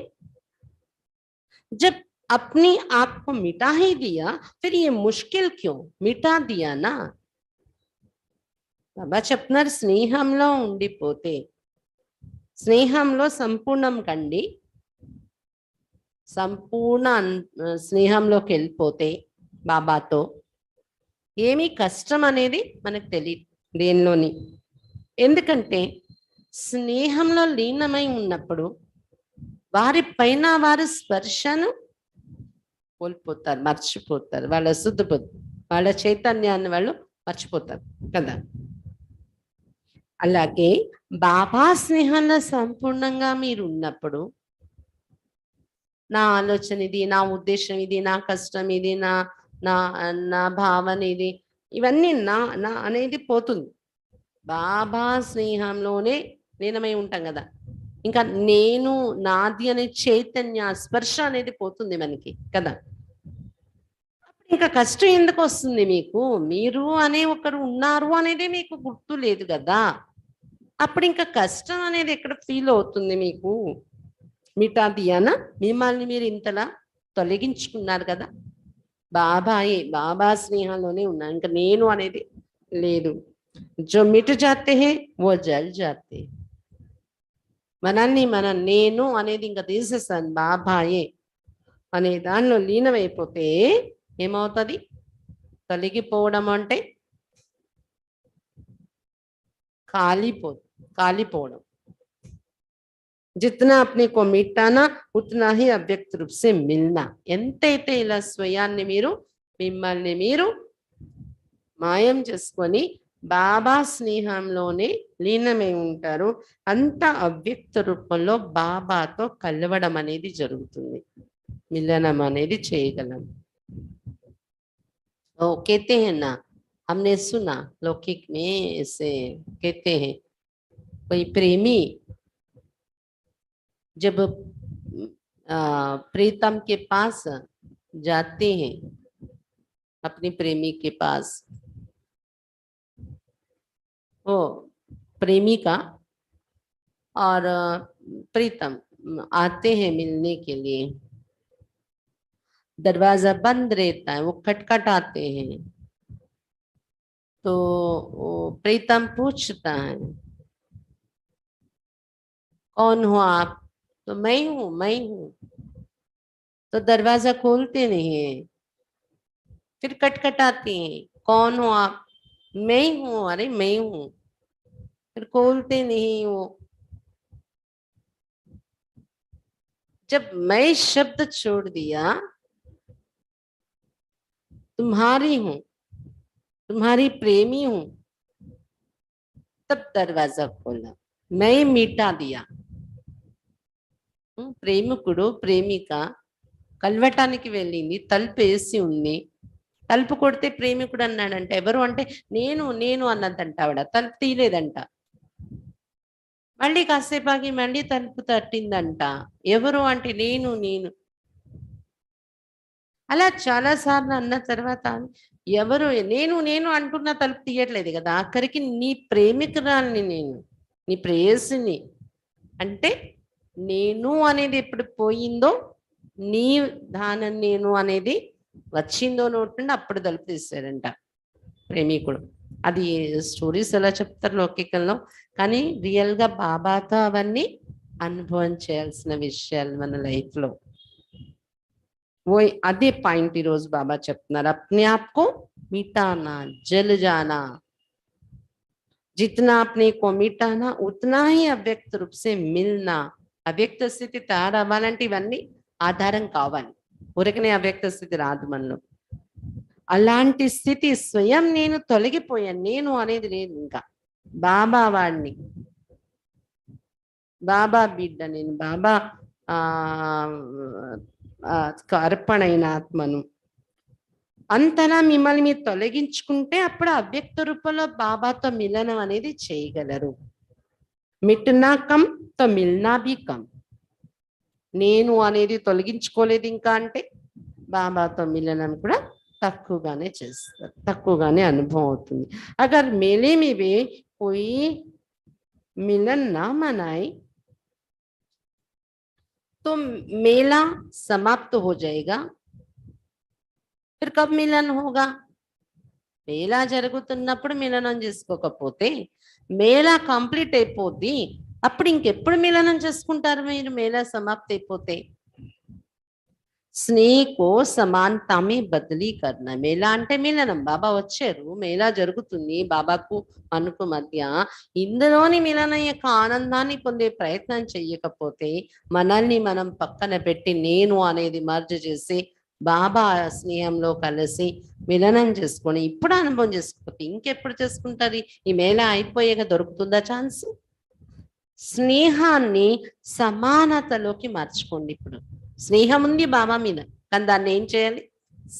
जब अपने आप को मिटा ही दिया, फिर ये मुश्किल क्यों? मिटा दिया ना. బాబా చెప్తున్నారు, స్నేహంలో ఉండిపోతే, స్నేహంలో సంపూర్ణం కండి, సంపూర్ణ స్నేహంలోకి వెళ్ళిపోతే బాబాతో ఏమీ కష్టం అనేది మనకు తెలియదు దేనిలోని. ఎందుకంటే స్నేహంలో లీనమై ఉన్నప్పుడు వారి పైన వారి స్పర్శను కోల్పోతారు, మర్చిపోతారు. వాళ్ళ శుద్ధ బుద్ధి, వాళ్ళ చైతన్యాన్ని వాళ్ళు మర్చిపోతారు కదా. అలాగే బాబా స్నేహంలో సంపూర్ణంగా మీరు ఉన్నప్పుడు నా ఆలోచన ఇది, నా ఉద్దేశం ఇది, నా కష్టం ఇది, నా నా నా భావన ఇది, ఇవన్నీ నా నా అనేది పోతుంది. బాబా స్నేహంలోనే లీనమై ఉంటాం కదా. ఇంకా నేను నాది అనే చైతన్య స్పర్శ అనేది పోతుంది మనకి కదా. ఇంకా కష్టం ఎందుకు వస్తుంది మీకు? మీరు అనే ఒకరు ఉన్నారు అనేది మీకు గుర్తు లేదు కదా. అప్పుడు ఇంకా కష్టం అనేది ఎక్కడ ఫీల్ అవుతుంది మీకు? మిఠా దియానా, మిమ్మల్ని మీరు ఇంతలా తొలగించుకున్నారు కదా. బాబాయే, బాబా స్నేహంలోనే ఉన్నారు, ఇంకా నేను అనేది లేదు. జో మిట్ జాతే హే వో జల్ జాతే. మనల్ని మనం నేను అనేది ఇంకా తీసేస్తాను, బాబాయే అనే దానిలో లీనమైపోతే ఏమవుతుంది? తొలగిపోవడం అంటే కాలిపోవడం. जितना अपने को मिटाना उतना ही अव्यक्त रूप से मिलना. ఎంతైతే ఇలా స్వయాన్ని మీరు మిమ్మల్ని మీరు మాయం చేసుకొని బాబా స్నేహంలోనే లీనమై ఉంటారు, అంత అవ్యక్త రూపంలో బాబాతో కలవడం అనేది జరుగుతుంది, మిలనం అనేది చేయగలం. तो कहते हैं ना, हमने सुना लौकिक में ऐसे कहते हैं, कोई प्रेमी जब प्रीतम के पास जाते हैं, अपनी प्रेमी के पास, वो प्रेमिका और प्रीतम आते हैं मिलने के लिए, दरवाजा बंद रहता है, वो खटखटाते हैं. तो प्रीतम पूछता है, कौन हो आप? तो मैं हूँ. तो दरवाजा खोलते नहीं है, फिर खटखटाते हैं, कौन हो आप? मैं हूँ. अरे मैं हूँ. फिर खोलते नहीं वो. जब मैं शब्द छोड़ दिया, तुम्हारी हूं, तुम्हारी प्रेमी हूं, तब दरवाजा खोला, मैं मिटा दिया. ప్రేమికుడు ప్రేమిక కలవటానికి వెళ్ళింది, తలుపు వేసి ఉంది. తలుపు కొడితే ప్రేమికుడు అన్నాడంట, ఎవరు అంటే నేను నేను అన్నదంట ఆవిడ, తలుపు తీయలేదంట. మళ్ళీ కాసేపాకి మళ్ళీ తలుపు తట్టిందంట, ఎవరు అంటే నేను నేను. అలా చాలా సార్లు అన్న తర్వాత ఎవరు నేను నేను అంటున్న తలుపు తీయట్లేదు కదా. ఆఖరికి నీ ప్రేమికురాల్ని నేను, నీ ప్రేయసిని అంటే నేను అనేది ఎప్పుడు పోయిందో, నీ దానం నేను అనేది వచ్చిందో నోటి నుండి అప్పుడు తలుపు తీసాడంట ప్రేమికుడు. అది స్టోరీస్ ఎలా చెప్తారు లౌకికంలో, కానీ రియల్ గా బాబాతో అవన్నీ అనుభవం చేయాల్సిన విషయాలు మన లైఫ్ లో. वो अदे पॉइंट ఈ రోజు బాబా చెప్తున్నారు, अपने आप को मिटाना, जल जाना, जितना अपने को मिटाना उतना ही अव्यक्त रूप से मिलना. అవ్యక్త స్థితి తయారవ్వాలంటే ఇవన్నీ ఆధారం కావాలి. ఊరికనే అవ్యక్త స్థితి రాదు మనలో. అలాంటి స్థితి స్వయం నేను తొలగిపోయాను, నేను అనేది లేదు ఇంకా. బాబా వాడిని, బాబా బిడ్డ నేను, బాబా అర్పణైన ఆత్మను. అంతలా మిమ్మల్ని మీరు తొలగించుకుంటే అప్పుడు అవ్యక్త రూపంలో బాబాతో మిలనం అనేది చేయగలరు. మిట్నా కమ్ తో మిల్నా బి కమ్. నేను అనేది తొలగించుకోలేదు ఇంకా అంటే బాబాతో మిలనం కూడా తక్కువగానే చేస్తారు, తక్కువగానే అనుభవం అవుతుంది. అగర్ మేలే మీవే कोई मिलन ना मनाए तो मेला समाप्त हो जाएगा. फिर कब मिलन होगा? మేళా జరుగుతున్నప్పుడు మిలనం చేసుకోకపోతే మేళా కంప్లీట్ అయిపోద్ది, అప్పుడు ఇంకెప్పుడు మిలనం చేసుకుంటారు మీరు? మేళా సమాప్తి అయిపోతే స్నేహ కో సమానతా మే బదిలీ కర్నా. మేళా అంటే మిలనం, బాబా వచ్చారు, మేళా జరుగుతుంది బాబాకు మనకు మధ్య. ఇందులోని మిలనం యొక్క ఆనందాన్ని పొందే ప్రయత్నం చెయ్యకపోతే మనల్ని మనం పక్కన పెట్టి నేను అనేది మర్జ్ చేసి బాబా స్నేహంలో కలిసి మిలనం చేసుకొని ఇప్పుడు అనుభవం చేసుకోకపోతే ఇంకెప్పుడు చేసుకుంటారు? ఈ మేళా అయిపోయాక దొరుకుతుందా ఛాన్స్? స్నేహాన్ని సమానతలోకి మార్చుకోండి. ఇప్పుడు స్నేహం ఉంది బాబా మీద, కానీ దాన్ని ఏం చేయాలి?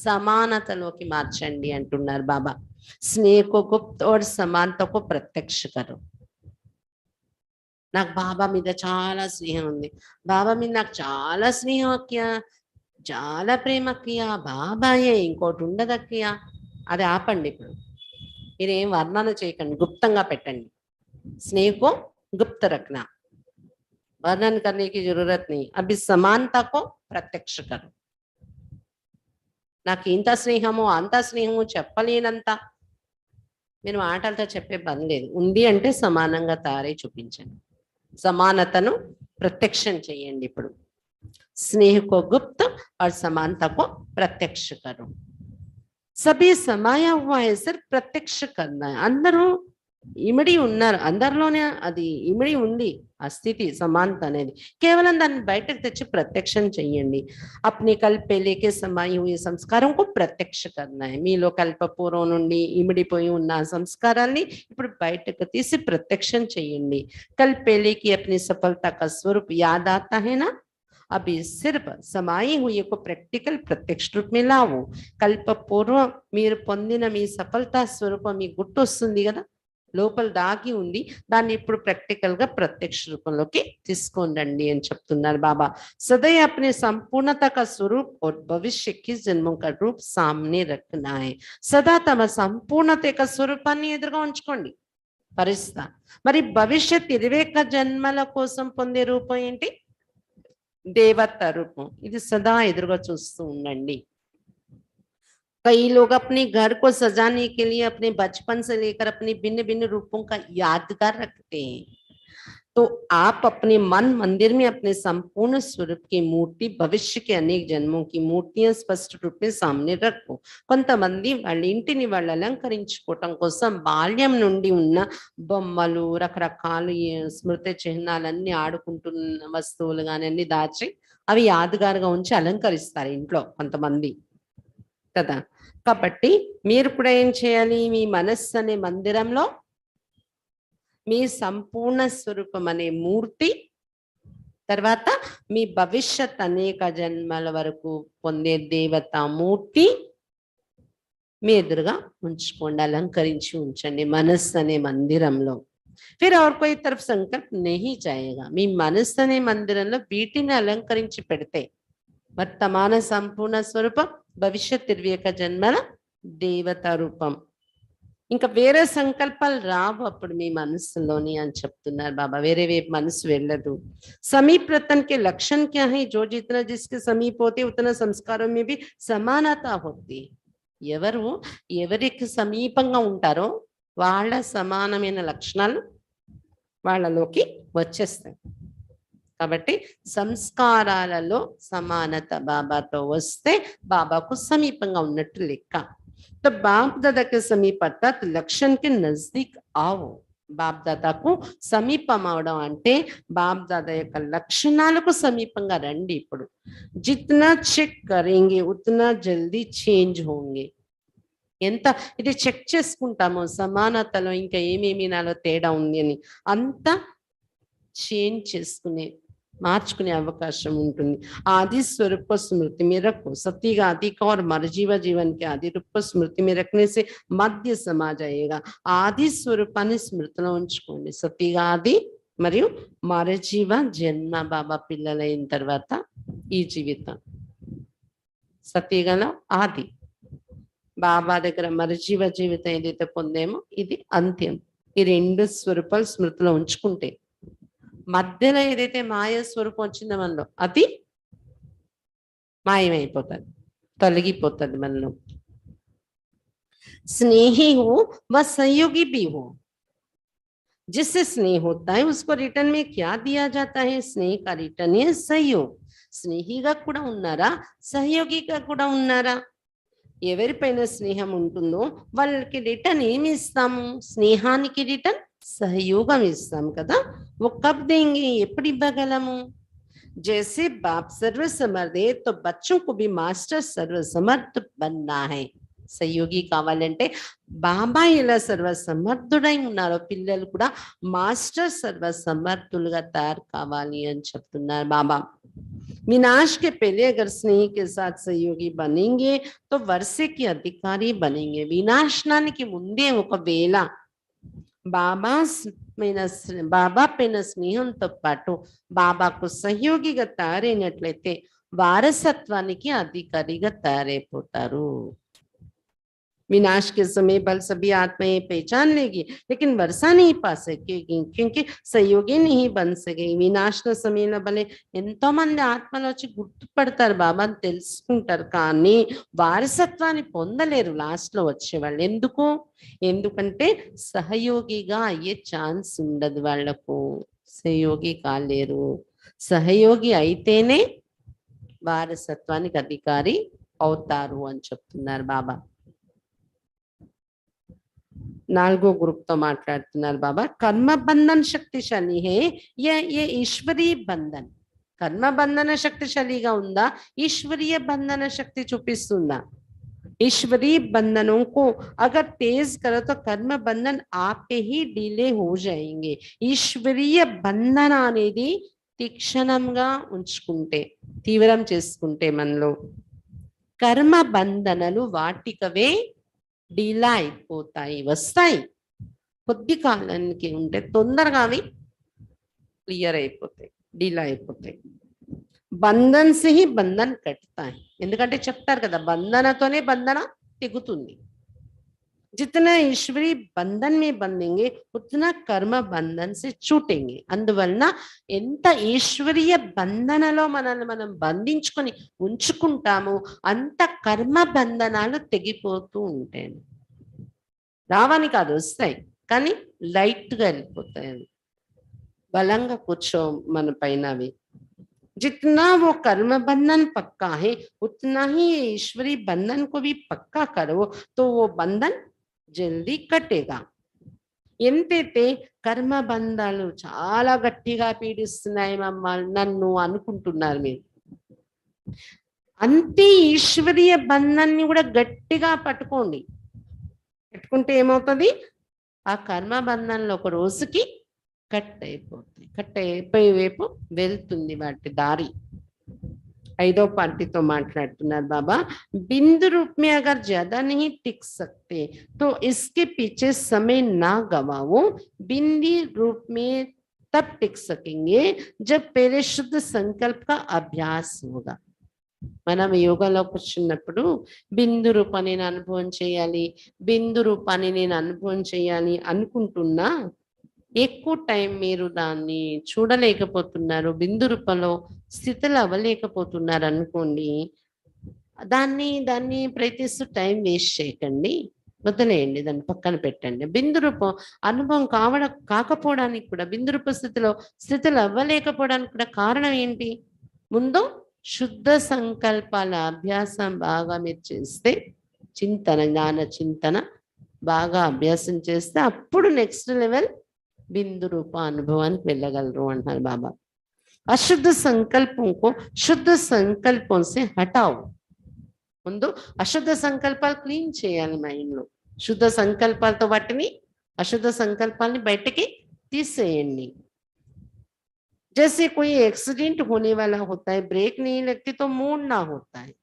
సమానతలోకి మార్చండి అంటున్నారు బాబా. స్నేహకు గుప్త और समानता को प्रत्यक्ष करो. నాకు బాబా మీద చాలా స్నేహం ఉంది, బాబా మీద నాకు చాలా స్నేహం అక్కయ్య, చాలా ప్రేమ అక్కయ్య, బాబాయే ఇంకోటి ఉండదు అక్కయ్య. అది ఆపండి. ఇప్పుడు మీరేం వర్ణన చేయకండి, గుప్తంగా పెట్టండి. స్నేహకు गुप्त रखना, वर्णन करने की जरूरत नहीं. अभी समानता को प्रत्यक्ष करो. నాకు ఇంత స్నేహము అంత స్నేహము చెప్పలేనంత మీరు మాటలతో చెప్పే పని లేదు. ఉంది అంటే సమానంగా తయారై చూపించండి, సమానతను ప్రత్యక్షం చేయండి. ఇప్పుడు स्नेह को गुप्त और समानता को प्रत्यक्ष करो. सभी समाया हुआ है सर, प्रत्यक्ष करना है. అందరూ ఇమిడి ఉన్నారు, అందరిలోనే అది ఇమిడి ఉంది ఆ స్థితి సమానత అనేది. కేవలం దాన్ని బయటకు తెచ్చి ప్రత్యక్షం చెయ్యండి. అప్ని కల్పేలేకే సమాయి హుయి సంస్కారం కు ప్రత్యక్ష కర్నా హై. మీలో కల్పపూర్వం నుండి ఇమిడిపోయి ఉన్న సంస్కారాన్ని ఇప్పుడు బయటకు తీసి ప్రత్యక్షం చెయ్యండి. కల్పేలేకి అప్ని సఫలతా కా స్వరూప్ యాద్ ఆతా హై నా, अभी सिर्फ समाई हुई को प्रैक्टिकल प्रत्यक्ष रूप में लाओ. कल्प पूर्व మీరు పొందిన మీ సఫలతా స్వరూపం మీ గుర్తు వస్తుంది కదా, లోపల దాగి ఉంది, దాన్ని ఇప్పుడు ప్రాక్టికల్ గా ప్రత్యక్ష రూపంలోకి తీసుకొండండి అని చెప్తున్నారు బాబా. सदैव अपने संपूर्णता का स्वरूप और भविष्य की जन्मों का रूप सामने रखना है. సదా తమ సంపూర్ణత యొక్క స్వరూపాన్ని ఎదురుగా ఉంచుకోండి. పరిస్థితి మరి భవిష్యత్ 21 జన్మల కోసం పొందే రూపం ఏంటి? देवता रूपम. ఇది सदा ఎదురుగా చూస్తూ ఉండండి. कई लोग अपने घर को सजाने के लिए अपने बचपन से लेकर अपने भिन्न भिन्न रूपों का यादगार रखते हैं. तो आप अपने मन मंदिर में अपने संपूर्ण स्वरूप की मूर्ति, भविष्य के अनेक जन्मों की मूर्तियां स्पष्ट रूप में सामने रखो. కొంతమంది వాళ్ళ ఇంటిని వాళ్ళు అలంకరించుకోవటం కోసం బాల్యం నుండి ఉన్న బొమ్మలు, రకరకాల స్మృతి చిహ్నాలన్నీ ఆడుకుంటున్న వస్తువులు కానీ అన్ని దాచి అవి యాదగారుగా ఉంచి అలంకరిస్తారు ఇంట్లో కొంతమంది కదా. కాబట్టి మీరు కూడా ఏం చేయాలి? మీ మనస్సు అనే మందిరంలో మీ సంపూర్ణ స్వరూపం అనే మూర్తి, తర్వాత మీ భవిష్యత్ అనేక జన్మల వరకు పొందే దేవతా మూర్తి మీ ఎదురుగా ఉంచుకోండి, అలంకరించి ఉంచండి మనస్సు అనే మందిరంలో. फिर और कोई तरफ संकल्प नहीं जाएगा. మీ మనస్సు అనే మందిరంలో వీటిని అలంకరించి పెడితే వర్తమాన సంపూర్ణ స్వరూపం, భవిష్యత్ 21 జన్మల దేవతా రూపం, ఇంకా వేరే సంకల్పాలు రావు అప్పుడు మీ మనస్సులోని అని చెప్తున్నారు బాబా. వేరే వైపు మనసు వెళ్ళదు. समीप रतन के लक्षण क्या है? जो जितना जिसके समीप होते उतना संस्कारों में भी समानता होती. ఎవరు ఎవరికి సమీపంగా ఉంటారో వాళ్ళ సమానమైన లక్షణాలు వాళ్ళలోకి వచ్చేస్తాయి. కాబట్టి సంస్కారాలలో సమానత బాబాతో వస్తే బాబాకు సమీపంగా ఉన్నట్టు లెక్క. तो बाप दादा के समीप अर्थात लक्षण के नजदीक आओ. బాప్ దాదాకు సమీపం అవడం అంటే బాప్ దాదా యొక్క లక్షణాలకు సమీపంగా రండి. ఇప్పుడు జిత్నా చెక్ కరేంగే ఉత్నా జల్దీ చేంజ్ హోంగే. ఎంత ఇది చెక్ చేసుకుంటామో సమానతలో ఇంకా ఏమేమి నాలో తేడా ఉంది అని అంత చేంజ్ చేసుకునే మార్చుకునే అవకాశం ఉంటుంది. आदि स्वरूप स्मृति में रखो. सती का आदि का और मरजीवा जीवन के आदि रूप स्मृति में रखने से मध्य समा जाएगा. आदि स्वरूपाన్ని స్మృతిలో ఉంచుకోండి. సతీగా ఆది మరియు మరజీవ జన్మ బాబా పిల్లలైన తర్వాత ఈ జీవితం. సతీగలో ఆది బాబా దగ్గర మరజీవ జీవితం ఏదైతే పొందేమో ఇది అంత్యం. ఈ రెండు స్వరూపాలు స్మృతిలో ఉంచుకుంటే మధ్యలో ఏదైతే మాయ స్వరూపం వచ్చిందో మనలో అది మాయమైపోతుంది, తొలగిపోతుంది మనలో. स्नेही हो व सहयोगी भी हो. जिससे स्नेह होता है उसको रिटर्न में क्या दिया जाता है? स्नेह का रिटर्न है सहयोग. స్నేహిగా కూడా ఉన్నారా, సహయోగిగా కూడా ఉన్నారా? ఎవరిపైన స్నేహం ఉంటుందో వాళ్ళకి రిటర్న్ ఏమి ఇస్తాము? స్నేహానికి రిటర్న్ सहयोगम इस्ताम कदा. वो कब देंगे, एप्पड़ी इव्वगलमु? जैसे बाप सर्वसमर्थ है तो बच्चों को भी मास्टर सर्वसमर्थ बनना है. सहयोगी కావాలంటే బాబా ఎలా సర్వసమర్థుడై ఉన్నారో పిల్లలు కూడా మాస్టర్ సర్వసమర్థులుగా తయారు కావాలి అని చెప్తున్నారు బాబా. विनाश के पहले अगर स्नेह के साथ सहयोगी बनेंगे तो वर्षे के अधिकारी बनेंगे. వినాశనానికి ముందే ఒకవేళ బాబా పైన స్నేహంతో పాటు బాబాకు సహయోగిగా తయారైనట్లయితే వారసత్వానికి అధికారిగా తయారైపోతారు. विनाश के समय बल सभी आत्माएं पहचान लेगी लेकिन वर्षा नहीं पा सकेगी क्योंकि सहयोगी नहीं बन सकेगी. వినాశన సమయంలో భలే ఎంతో మంది ఆత్మలు వచ్చి గుర్తుపడతారు, బాబాని తెలుసుకుంటారు, కానీ వారసత్వాన్ని పొందలేరు లాస్ట్ లో వచ్చేవాళ్ళు. ఎందుకు? ఎందుకంటే సహయోగిగా అయ్యే ఛాన్స్ ఉండదు వాళ్లకు. సహయోగి కాలేరు. సహయోగి అయితేనే వారసత్వానికి అధికారి అవుతారు అని చెప్తున్నారు బాబా. 4వ గ్రూప్ తో మాట్లాడుతున్నారు బాబా. కర్మ బంధన్ శక్తిశాలి హే యా ये ईश्वरीय बंधन. కర్మ బంధన శక్తిశాలిగా ఉందా, ఈశ్వరీయ బంధన శక్తి చూపిస్తుందా? ईश्वरीय बंधनों को अगर तेज करो तो कर्म बंधन आप ही डीले हो जाएंगे. ఈశ్వరీయ బంధన అనేది తీక్షణంగా ఉంచుకుంటే, తీవ్రం చేసుకుంటే మనలో కర్మ బంధనలు వాటికవే డీలా అయిపోతాయి, వస్తాయి. కొద్ది కాలానికి ఉంటే తొందరగా అవి క్లియర్ అయిపోతాయి, డీలా అయిపోతాయి. బంధన్ से ही बंधन कटता है. ఎందుకంటే చెప్తారు కదా, బంధనతోనే బంధన తెగుతుంది. जितना ईश्वरीय बंधन में बंधेंगे उतना कर्म बंधन से छूटेंगे. అందువలన ఎంత ఈశ్వరీయ బంధనలో మనల్ని మనం బంధించుకొని ఉంచుకుంటామో అంత కర్మ బంధనాలు తెగిపోతూ ఉంటాయి. రావని కాదు, వస్తాయి, కానీ లైట్ గా వెళ్ళిపోతాయి. బలంగా కూర్చో మన పైన అవి. जितना वो कर्म बंधन पक्का है उतना ही ईश्वरीय बंधन को भी पक्का करो तो वो बंधन జల్దీ కట్టేగా. ఎంతైతే కర్మ బంధాలు చాలా గట్టిగా పీడిస్తున్నాయి నన్ను అనుకుంటున్నారు మీరు, అంతే ఈశ్వరీయ బంధాన్ని కూడా గట్టిగా పట్టుకోండి. పెట్టుకుంటే ఏమవుతుంది? ఆ కర్మ బంధంలో ఒక రోజుకి కట్ అయిపోతాయి. కట్ అయిపోయే వైపు వెళ్తుంది వాటి దారి. 5వ పార్టీతో మాట్లాడుతున్నారు బాబా. बिंदु रूप में अगर ज्यादा नहीं टिक सकते तो इसके पीछे समय ना गवाओ. बिंदी रूप में तब टिक सकेंगे जब पहले शुद्ध संकल्प का अभ्यास होगा. మనం యోగాలో కూర్చున్నప్పుడు బిందు రూపాన్ని నేను అనుభవం చేయాలి, బిందు రూపాన్ని నేను అనుభవం చేయాలి అనుకుంటున్నా, ఎక్కువ టైం మీరు దాన్ని చూడలేకపోతున్నారు, బిందు రూపంలో స్థితులు అవ్వలేకపోతున్నారు అనుకోండి, దాన్ని ప్రయత్నిస్తూ టైం వేస్ట్ చేయకండి, వదిలేయండి, దాన్ని పక్కన పెట్టండి. బిందు రూపం అనుభవం కాకపోవడానికి కూడా, బిందు రూప స్థితులు అవ్వలేకపోవడానికి కూడా కారణం ఏంటి? ముందు శుద్ధ సంకల్పాల అభ్యాసం బాగా మీరు చేస్తే చింతన జ్ఞాన చింతన బాగా అభ్యాసం చేస్తే అప్పుడు నెక్స్ట్ లెవెల్ బిందు రూప అనుభవానికి వెళ్ళగలరు అంటున్నారు బాబా. అశుద్ధ సంకల్పంకు శుద్ధ సంకల్పం సే హటావు. ముందు అశుద్ధ సంకల్పాలు క్లీన్ చేయాలి మైండ్లో. శుద్ధ సంకల్పాలతో వాటిని अशुद्ध संकल्पाన్ని బయటకి తీసేయండి. जैसे कोई एक्सीडेंट होने वाला होता है, ब्रेक नहीं लगती तो मोड़ना होता है,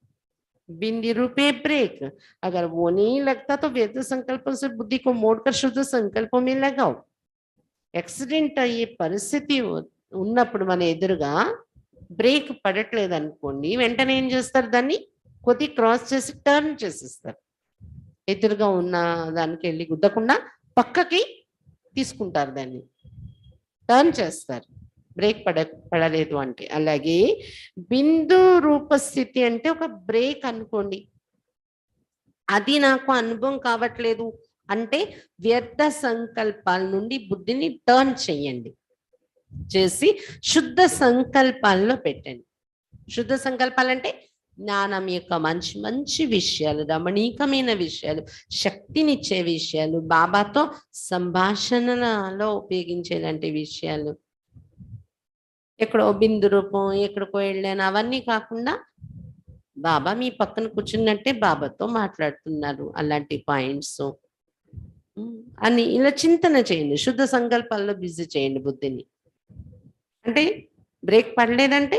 बिंदी रूपे ब्रेक। अगर वो नहीं लगता तो व्यर्थ संकल्पों से बुद्धि को मोड़कर शुद्ध संकल्पों में लगाओ। एक्सीडेंट అయ్యే పరిస్థితి ఉన్నప్పుడు మన ఎదురుగా బ్రేక్ పడట్లేదు అనుకోండి, వెంటనే ఏం చేస్తారు, దాన్ని కొద్ది క్రాస్ చేసి టర్న్ చేసేస్తారు. ఎదురుగా ఉన్న దానికి వెళ్ళి గుద్దకుండా పక్కకి తీసుకుంటారు, దాన్ని టర్న్ చేస్తారు బ్రేక్ పడలేదు అంటే. అలాగే బిందు రూపస్థితి అంటే ఒక బ్రేక్ అనుకోండి. అది నాకు అనుభవం కావట్లేదు అంటే వ్యర్థ సంకల్పాల నుండి బుద్ధిని టర్న్ చేయండి, చేసి శుద్ధ సంకల్పాల్లో పెట్టండి. శుద్ధ సంకల్పాలంటే జ్ఞానం యొక్క మంచి మంచి విషయాలు, రమణీకమైన విషయాలు, శక్తినిచ్చే విషయాలు, బాబాతో సంభాషణలో ఉపయోగించేలాంటి విషయాలు. ఎక్కడో బిందు రూపం, ఎక్కడికో వెళ్ళాను అవన్నీ కాకుండా బాబా మీ పక్కన కూర్చున్నట్టే బాబాతో మాట్లాడుతున్నారు, అలాంటి పాయింట్స్ అని ఇలా చింతన చేయండి. శుద్ధ సంకల్పాల్లో బిజీ చేయండి బుద్ధిని. అంటే బ్రేక్ పడలేదంటే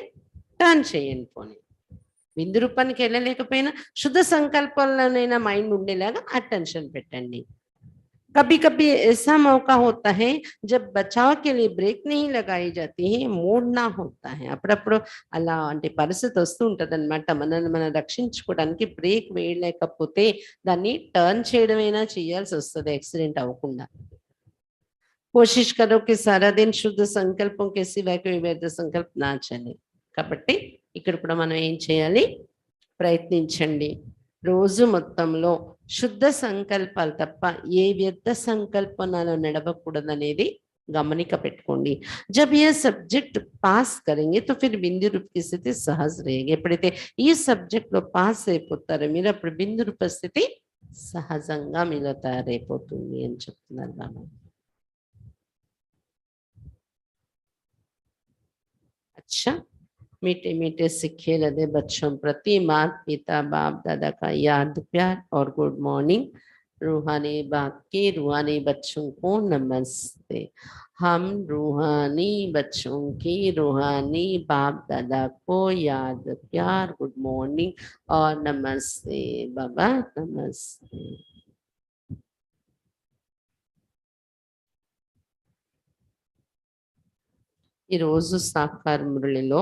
టర్న్ చేయండి. పోనీ బిందు రూపానికి వెళ్ళలేకపోయినా శుద్ధ సంకల్పాల్లోనైనా మైండ్ ఉండేలాగా అటెన్షన్ పెట్టండి. कभी कभी ऐसा मौका होता है जब बचाव के लिए ब्रेक नहीं लगाई जाती है, मोड़ना होता है. అప్పుడప్పుడు అలాంటి పరిస్థితి వస్తూ ఉంటుంది అనమాట. మనల్ని మనం రక్షించుకోవడానికి బ్రేక్ వేయలేకపోతే దాన్ని టర్న్ చేయడమైనా చేయాల్సి వస్తుంది యాక్సిడెంట్ అవ్వకుండా. कोशिश करो कि सारा दिन शुद्ध संकल्पों के सिवाय कोई व्यर्थ संकल्प ना चले. కాబట్టి ఇక్కడ కూడా మనం ఏం చేయాలి, ప్రయత్నించండి రోజు మొత్తంలో శుద్ధ సంకల్పాలు తప్ప ఏ వ్యర్థ సంకల్పనలో నడవకూడదనేది గమనిక పెట్టుకోండి. जब यह सब्जेक्ट पास करेंगे तो फिर बिंदु रूप की स्थिति सहज रहेगी. ఎప్పుడైతే ఈ సబ్జెక్ట్ లో పాస్ అయిపోతారో మీరు అప్పుడు బిందు రూప స్థితి సహజంగా మీలో తయారైపోతుంది అని చెప్తున్నారు బాబా. अच्छा, मीठे मीठे सिक्के लदे बच्चों प्रति माता पिता बाप दादा का याद प्यार और गुड मॉर्निंग. रूहानी बाप के रूहानी बच्चों को नमस्ते. हम रूहानी बच्चों की रूहानी बाप दादा को याद प्यार, गुड मॉर्निंग और नमस्ते. बाबा नमस्ते. ఈ రోజు సాకార మురళిలో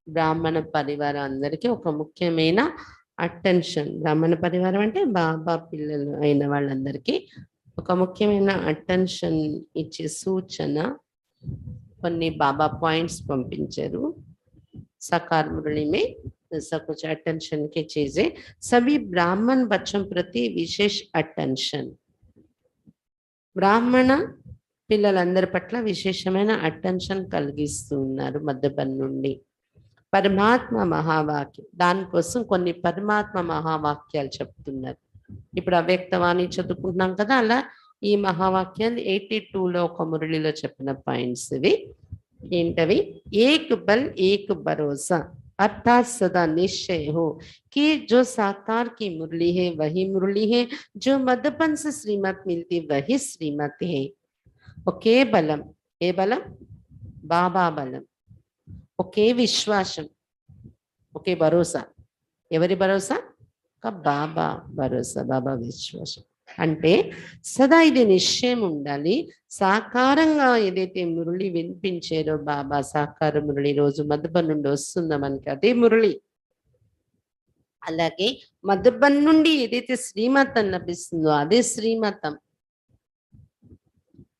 బ్రాహ్మణ పరివారం అందరికీ ఒక ముఖ్యమైన అటెన్షన్. బ్రాహ్మణ పరివారం అంటే బాబా పిల్లలు అయిన వాళ్ళందరికీ ఒక ముఖ్యమైన అటెన్షన్ ఇచ్చే సూచన కొన్ని బాబా పాయింట్స్ పంపించారు. साकार मुरली में ऐसा कुछ अटेंशन की चीजें सभी ब्राह्मण बच्चों प्रति विशेष अटेंशन. బ్రాహ్మణ పిల్లలందరి పట్ల విశేషమైన అటెన్షన్ కలిగిస్తూ ఉన్నారు మధ్యపన్ నుండి. పరమాత్మ మహావాక్యం, దానికోసం కొన్ని పరమాత్మ మహావాక్యాలు చెప్తున్నారు. ఇప్పుడు అవ్యక్తవాణి చదువుకుంటున్నాం కదా, అలా ఈ మహావాక్యాలు 82లో ఒక మురళిలో చెప్పిన పాయింట్స్ ఇవి. ఏంటవి? ఏక్ బల్ ఏక్ భరోసా अर्थात सदा निश्चय हो कि जो साकार की मुरली है वही मुरली है, जो मधुबन से श्रीमत मिलती वही श्रीमत है. ఒకే బలం, ఏ బలం? బాబా బలం. ఒకే విశ్వాసం, ఒకే భరోసా. ఎవరి భరోసా? బాబా భరోసా, బాబా విశ్వాసం. అంటే సదా ఇది నిశ్చయం ఉండాలి. సాకారంగా ఏదైతే మురళి వినిపించారో బాబా సాకార మురళి రోజు మధుబన్ నుండి వస్తుందో మనకి అదే మురళి. అలాగే మధుబన్ నుండి ఏదైతే శ్రీమతం లభిస్తుందో అదే శ్రీమతం.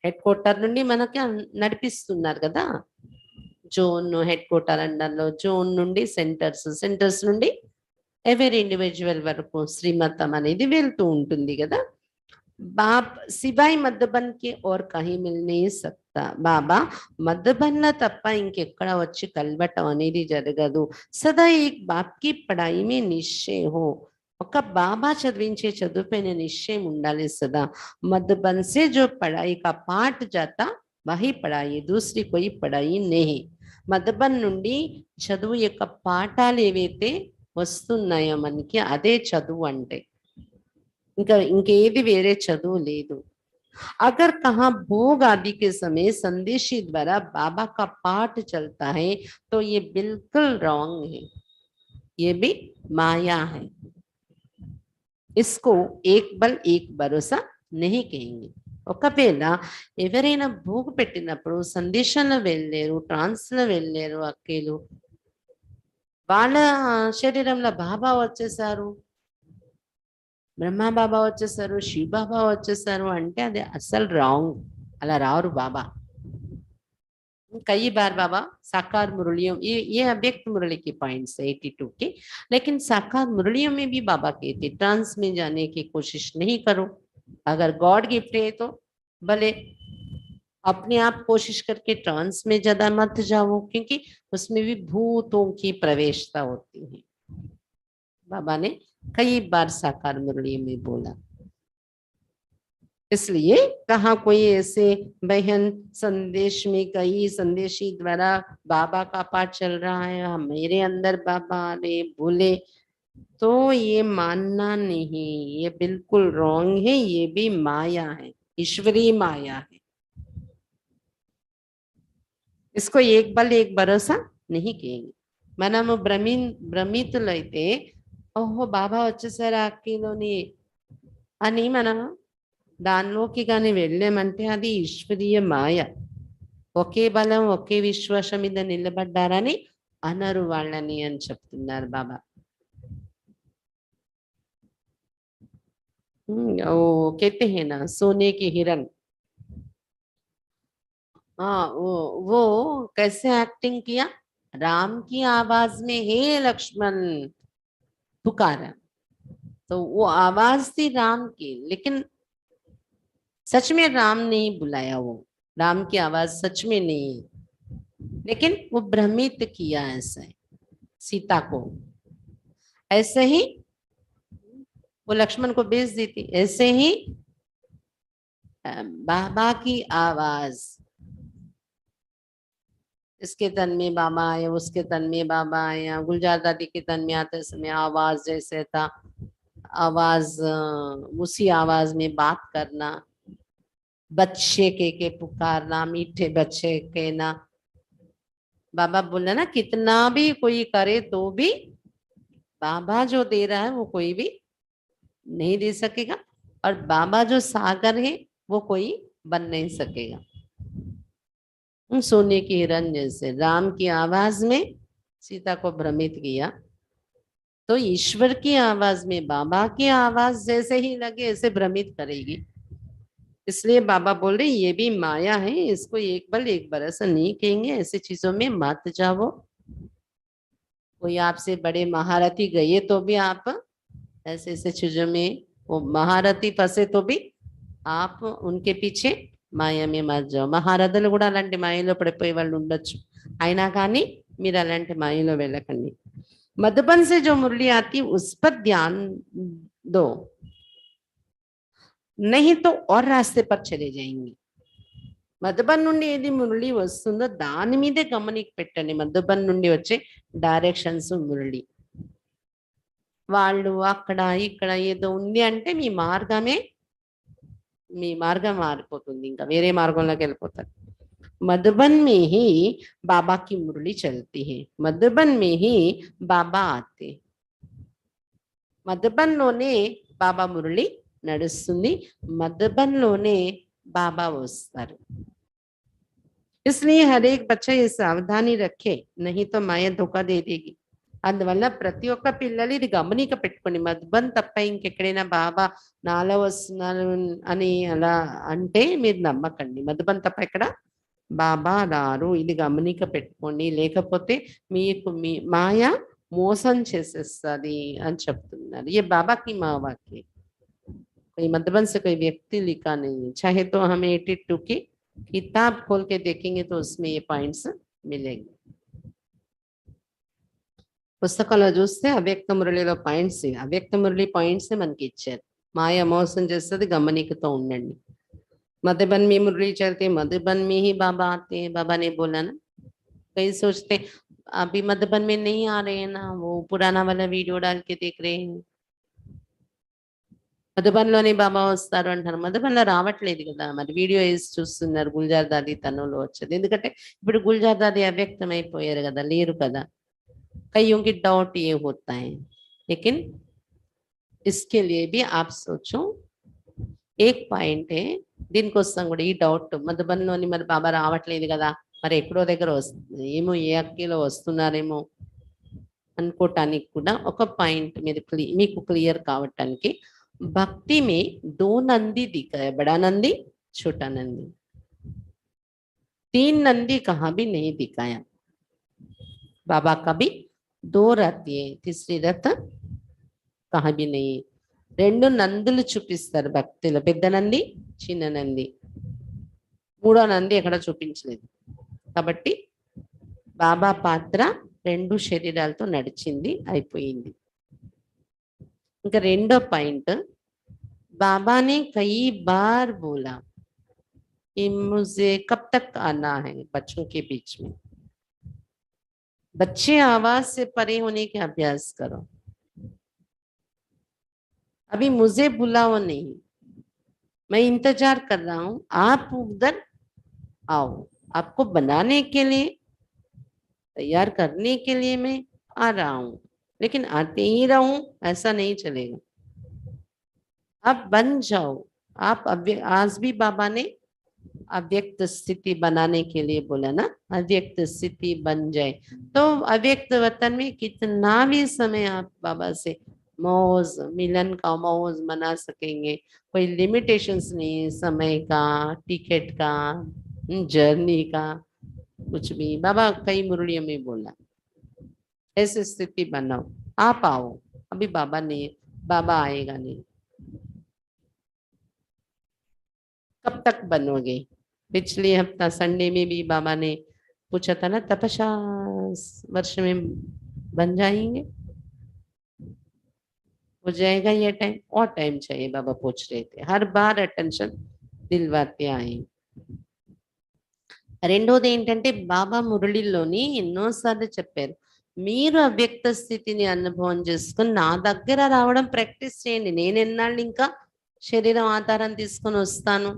హెడ్ క్వార్టర్ నుండి మనకి నడిపిస్తున్నారు కదా, జోన్ హెడ్ క్వార్టర్ అండర్లో, జోన్ నుండి సెంటర్స్, సెంటర్స్ నుండి ఎవరి ఇండివిజువల్ వరకు శ్రీమతం అనేది వెళ్తూ ఉంటుంది కదా. బాబ్ సివాయ్ మధుబన్ కి और कहीं मिल नहीं सकता. బాబా మధుబన్లో తప్ప ఇంకెక్కడ వచ్చి కలవటం అనేది జరగదు. సదా ఏక్ బాప్ కి పడాయి మే నిశ్చయ హో, ఒక బాబా చదివించే చదువుపైన నిశ్చయం ఉండాలి సదా. मधुबन से जो पढ़ाई का पाठ जाता वही पढ़ाई, दूसरी कोई पढ़ाई नहीं. మధుబన్ నుండి చదువు యొక్క పాఠాలు ఏవైతే వస్తున్నాయో మనకి అదే చదువు అంటే, ఇంకా ఇంకేది వేరే చదువు లేదు. अगर कहाँ भोग आदि के समय संदेशी द्वारा बाबा का पाठ चलता है तो ये बिल्कुल रॉन्ग है, ये भी माया है. इसको एक बल एक भरोसा नहीं कहेंगे. ఒకవేళ ఎవరైనా భోగు పెట్టినప్పుడు సందేశంలో వెళ్ళారు, ట్రాన్స్ లో వెళ్ళారు అక్కేలు, వాళ్ళ శరీరంలో బాబా వచ్చేసారు, బ్రహ్మ బాబా వచ్చేసారు, శివ బాబా వచ్చేసారు అంటే అది అసలు రాంగ్. అలా రారు బాబా. कई बार बाबा साकार मुरलियों, ये अव्यक्त मुरली की पॉइंट्स 82 के, लेकिन साकार मुरलियों में भी बाबा कहते ट्रांस में जाने की कोशिश नहीं करो. अगर गॉड गिफ्ट है तो भले अपने आप कोशिश करके ट्रांस में ज्यादा मत जाओ, क्योंकि उसमें भी भूतों की प्रवेशता होती है. बाबा ने कई बार साकार मुरली में बोला. इसलिए कहा कोई ऐसे बहन संदेश में कई संदेशी द्वारा बाबा का पाठ चल रहा है, मेरे अंदर बाबा आ रहे बोले, तो ये मानना नहीं, ये बिल्कुल रॉन्ग है, ये भी माया है, ईश्वरीय माया है. इसको एक बल एक भरोसा नहीं कहेंगे. మనము భ్రమితులైతే ఓహో బాబా వచ్చేసారు అక్కిలోని అని మనం దానిలోకి కానీ వెళ్ళామంటే అది ఈశ్వరీయ మాయ. ఒకే బలం ఒకే విశ్వాసం మీద నిలబడ్డారని అనరు వాళ్ళని అని చెప్తున్నారు బాబా. ఓ कहते हैं ना सोने की हिरन, हाँ वो कैसे एक्टिंग किया, राम की आवाज में हे लक्ष्मण पुकारा, तो वो आवाज थी राम की, लेकिन सच में राम नहीं बुलाया, वो राम की आवाज सच में नहीं है, लेकिन वो भ्रमित किया ऐसे सीता को. ऐसे ही वो लक्ष्मण को भेज दी थी. ऐसे ही बाबा की आवाज, इसके तन में बाबा आए, उसके तन में बाबा आया, गुलजार दादी के तन में आते समय आवाज जैसे था, आवाज उसी आवाज में बात करना, बच्चे के पुकारना, मीठे बच्चे के ना. बाबा बोला ना कितना भी कोई करे तो भी बाबा जो दे रहा है वो कोई भी नहीं दे सकेगा, और बाबा जो सागर है वो कोई बन नहीं सकेगा. सोने की हिरन जैसे राम की आवाज में सीता को भ्रमित किया, तो ईश्वर की आवाज में बाबा की आवाज जैसे ही लगे ऐसे भ्रमित करेगी. इसलिए बाबा बोल रहे ये भी माया है, इसको एक बल एक भरोसा नहीं कहेंगे, ऐसी चीजों में मत जाओ. कोई आपसे बड़े महारथी गए तो भी आप ऐसे ऐसे चीजों में, वो महारथी फंसे तो भी आप उनके पीछे మాయ में मत जाओ. మహారథులు కూడా అలాంటి మాయలో పడిపోయే వాళ్ళు ఉండొచ్చు, అయినా కానీ మీరు అలాంటి మాయలో వెళ్ళకండి. मधुबन से जो मुरली आती उस पर ध्यान दो, नहीं तो और रास्ते पर चले जाएंगे. మధుబన్ నుండి ఏది మురళి వస్తుందో దాని మీదే గమనిక పెట్టండి. మధుబన్ నుండి వచ్చే డైరెక్షన్స్ మురళి, వాళ్ళు అక్కడ ఇక్కడ ఏదో ఉంది అంటే మీ మార్గం మారిపోతుంది, ఇంకా వేరే మార్గంలోకి వెళ్ళిపోతారు. मधुबन में ही बाबा की मुरली चलती है, मधुबन में ही बाबा आते, मधुबन लोने बाबा मुरली నడుస్తుంది, मधुबन लोने बाबा वस्तारू. इसलिए हर एक बच्चा ये सावधानी रखे, नहीं तो माया धोखा दे देगी. అందువల్ల ప్రతి ఒక్క పిల్లలు ఇది గమనిక పెట్టుకోండి. మధుబన్ తప్ప ఇంకెక్కడైనా బాబా నాలో వస్తున్నారు అని అలా అంటే మీరు నమ్మకండి. మధుబన్ తప్ప ఎక్కడ బాబా రారు, ఇది గమనిక పెట్టుకోండి, లేకపోతే మీకు మీ మాయ మోసం చేసేస్తుంది అని చెప్తున్నారు. ये बाबा की माँ वाक्य, कोई मधुबन से कोई व्यक्ति लिखा नहीं है. चाहे तो हमें 82 की किताब खोल के देखेंगे तो उसमें ये पॉइंट्स मिलेंगे. పుస్తకంలో చూస్తే అవ్యక్త మురళిలో పాయింట్స్ అవ్యక్త మురళి పాయింట్స్ మనకి ఇచ్చారు. మాయ మోసం చేస్తుంది, గమనికతో ఉండండి. मधुबन में मुरली चलते, मधुबन में ही बाबा आते हैं, बाबा ने बोला ना। कई सोचते अभी मधुबन में नहीं आ रहे हैं ना, वो पुराना वाला वीडियो डाल के देख रहे हैं. మధుబన్లోని బాబా వస్తారు అంటారు, మధుబన్లో రావట్లేదు కదా, మరి వీడియో వేసి చూస్తున్నారు. గుల్జార్ దాది తనులో వచ్చేది, ఎందుకంటే ఇప్పుడు గుల్జార్ దాది అవ్యక్తం అయిపోయారు కదా, లేరు కదా. कईयों की डाउट ये होता है, लेकिन इसके लिए भी आप सोचो. एक పాయింట్ దీనికోసం కూడా ఈ డౌట్, మధుబన్లోని మరి బాబా రావట్లేదు కదా, మరి ఎక్కడో దగ్గర వస్తుంది ఏమో, ఏ అక్కిలో వస్తున్నారేమో అనుకోవటానికి కూడా ఒక పాయింట్ మీద మీకు క్లియర్ కావటానికి, भक्ति में दो नंदी दिखाया, बड़ा नंदी छोटा नंदी. तीन नंदी कहाँ भी नहीं दिखाया. बाबा का भी दो रथ है, तीसरी रथ कहाँ भी नहीं. రెండు నందులు చూపిస్తారు భక్తిలో, పెద్ద నంది చిన్న నంది. మూడో నంది ఎక్కడ చూపించలేదు. కాబట్టి బాబా పాత్ర రెండు శరీరాలతో నడిచింది, అయిపోయింది. ఇంకా రెండో పాయింట్, बाबा ने कई बार बोला कि मुझे कब तक आना है बच्चों के बीच में. बच्चे आवाज से परे होने के अभ्यास करो. अभी मुझे बुलाओ नहीं, मैं इंतजार कर रहा हूं, आप उधर आओ. आपको बनाने के लिए, तैयार करने के लिए मैं आ रहा हूं, लेकिन आते ही रहूं ऐसा नहीं चलेगा. आप बन जाओ. आप आज भी बाबा ने अव्यक्त स्थिति बनाने के लिए बोला ना, अव्यक्त स्थिति बन जाए. तो अव्यक्त वतन में कितना भी समय आप बाबा से मौज, मिलन का मौज मना सकेंगे. कोई लिमिटेशंस नहीं, समय का, टिकट का, जर्नी का, कुछ भी. बाबा कई मुरलियों में बोला ऐसी स्थिति बनाओ, आप आओ. अभी बाबा नहीं, बाबा आएगा नहीं. कब तक बनोगे. पिछले हफ्ता संडे में भी बाबा ने पूछा था ना, तपस्या वर्ष में बन जाएंगे, हो जाएगा ये टाइम, और टाइम चाहिए. बाबा पूछ रहे थे, हर बार अटेंशन दिलवाते आए. రెండోది ఏంటంటే, బాబా మురళిలోని ఎన్నోసార్లు చెప్పారు, మీరు అవ్యక్త స్థితిని అనుభవం చేసుకుని నా దగ్గర రావడం ప్రాక్టీస్ చేయండి. నేను ఎన్నాళ్ళు ఇంకా శరీరం ఆధారం తీసుకొని వస్తాను,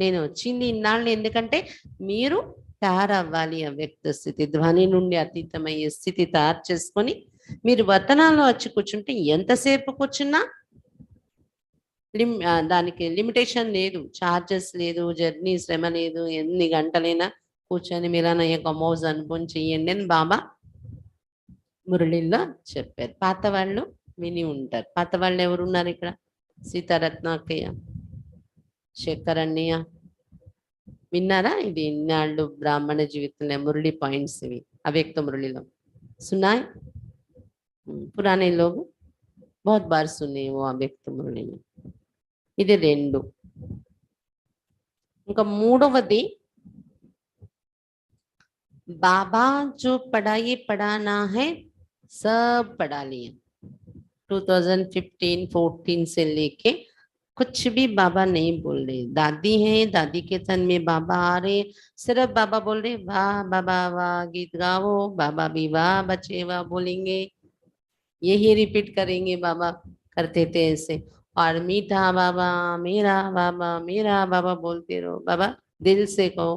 నేను వచ్చింది ఇన్నాళ్ళు ఎందుకంటే మీరు తయారవ్వాలి. అవ్యక్త స్థితి, ధ్వని నుండి అతీతమయ్యే స్థితి తయారు చేసుకొని మీరు వతనాల్లో వచ్చి కూర్చుంటే ఎంతసేపు కూర్చున్నా దానికి లిమిటేషన్ లేదు, చార్జెస్ లేదు, జర్నీ శ్రమ లేదు. ఎన్ని గంటలైనా కూర్చొని మీరన్న యొక్క మౌజ్ అనుభవం చెయ్యండి అని బాబా మురళిలో చెప్పారు. పాత వాళ్ళు విని ఉంటారు. పాత వాళ్ళు ఎవరున్నారు ఇక్కడ? సీతారత్న అక్కయ్య, శేఖర్ అన్నయ్య విన్నారా? ఇది ఇన్నాళ్ళు బ్రాహ్మణ జీవితంలో మురళి పాయింట్స్ ఇవి, అవ్యక్త మురళిలో सुनाए. पुराने लोग बहुत बार सुने वो अव्यक्त मुरళి में. ఇది రెండు. ఇంకా మూడవది, बाबा जो पढ़ाई पढ़ाना है सब पढ़ा लिया. 2015-14 से लेके कुछ भी बाबा नहीं बोल रहे. दादी है, दादी के तन में बाबा आ रहे, सिर्फ बाबा बोल रहे वाह बाबा वाह, गीत गाओ. बाबा भी वाह बच्चे वाह बोलेंगे, यही रिपीट करेंगे. बाबा करते थे ऐसे. और मीठा बाबा, मेरा बाबा बोलते रहो. बाबा दिल से कहो,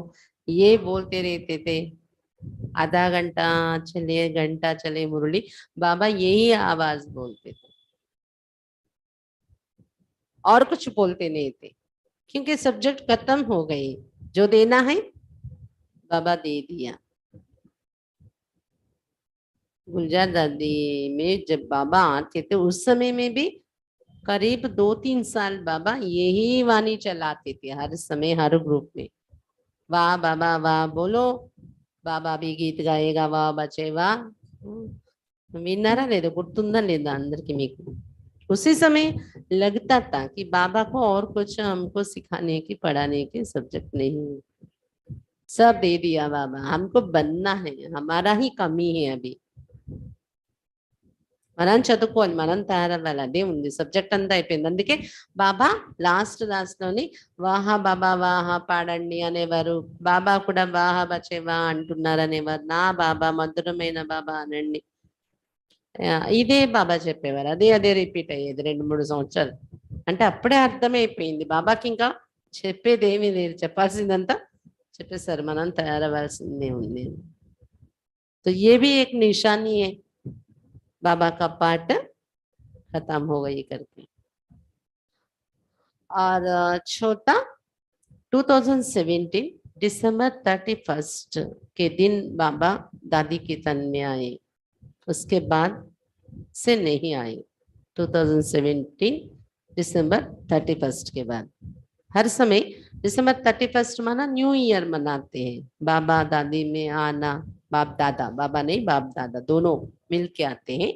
ये बोलते रहते थे. आधा घंटा चले मुरली, बाबा यही आवाज बोलते थे और कुछ बोलते नहीं थे, क्योंकि सब्जेक्ट खत्म हो गई. जो देना है बाबा दे दिया. गुलजार दादी में जब बाबा आते थे उस समय में भी करीब 2-3 साल बाबा यही वाणी चलाते थे, हर समय हर ग्रुप में. वाह बाबा वाह बोलो, బాబా भी గీత్ గాయేగా వా బచ్చే వా. విన్నారా లేదా, గుర్తుందా లేదా అందరికి మీకు? उसी समय लगता था कि बाबा को और कुछ हमको सिखाने की पढ़ाने की सब्जेक्ट नहीं, सब दे दिया बाबा. हमको बनना है, हमारा ही कमी है अभी. మనం చదువుకోవాలి, మనం తయారవ్వాలి, అదే ఉంది. సబ్జెక్ట్ అంతా అయిపోయింది. అందుకే బాబా లాస్ట్ లోని వాహా బాబా వాహా పాడండి అనేవారు. బాబా కూడా వాహా బచేవా అంటున్నారు అనేవారు. నా బాబా మధురమైన బాబా అనండి. ఇదే బాబా చెప్పేవారు. అదే అదే రిపీట్ అయ్యేది 2-3 సంవత్సరాలు. అంటే అప్పుడే అర్థమైపోయింది బాబాకి ఇంకా చెప్పేది ఏమీ లేదు, చెప్పాల్సిందంతా చెప్పేశారు. మనం తయారవ్వాల్సిందే ఉంది. तो ये भी एक निशानी है बाबा का पाठ खत्म हो गई करके। और छोटा 2017 दिसंबर 31 के दिन बाबा दादी के तन में आए, उसके बाद से नहीं आए। 2017 दिसंबर 31 के बाद हर समय दिसंबर 31 माना न्यू ईयर मनाते हैं। बाबा दादी में आना, बाप दादा, बाबा नहीं बाप दादा दोनों मिल के आते हैं।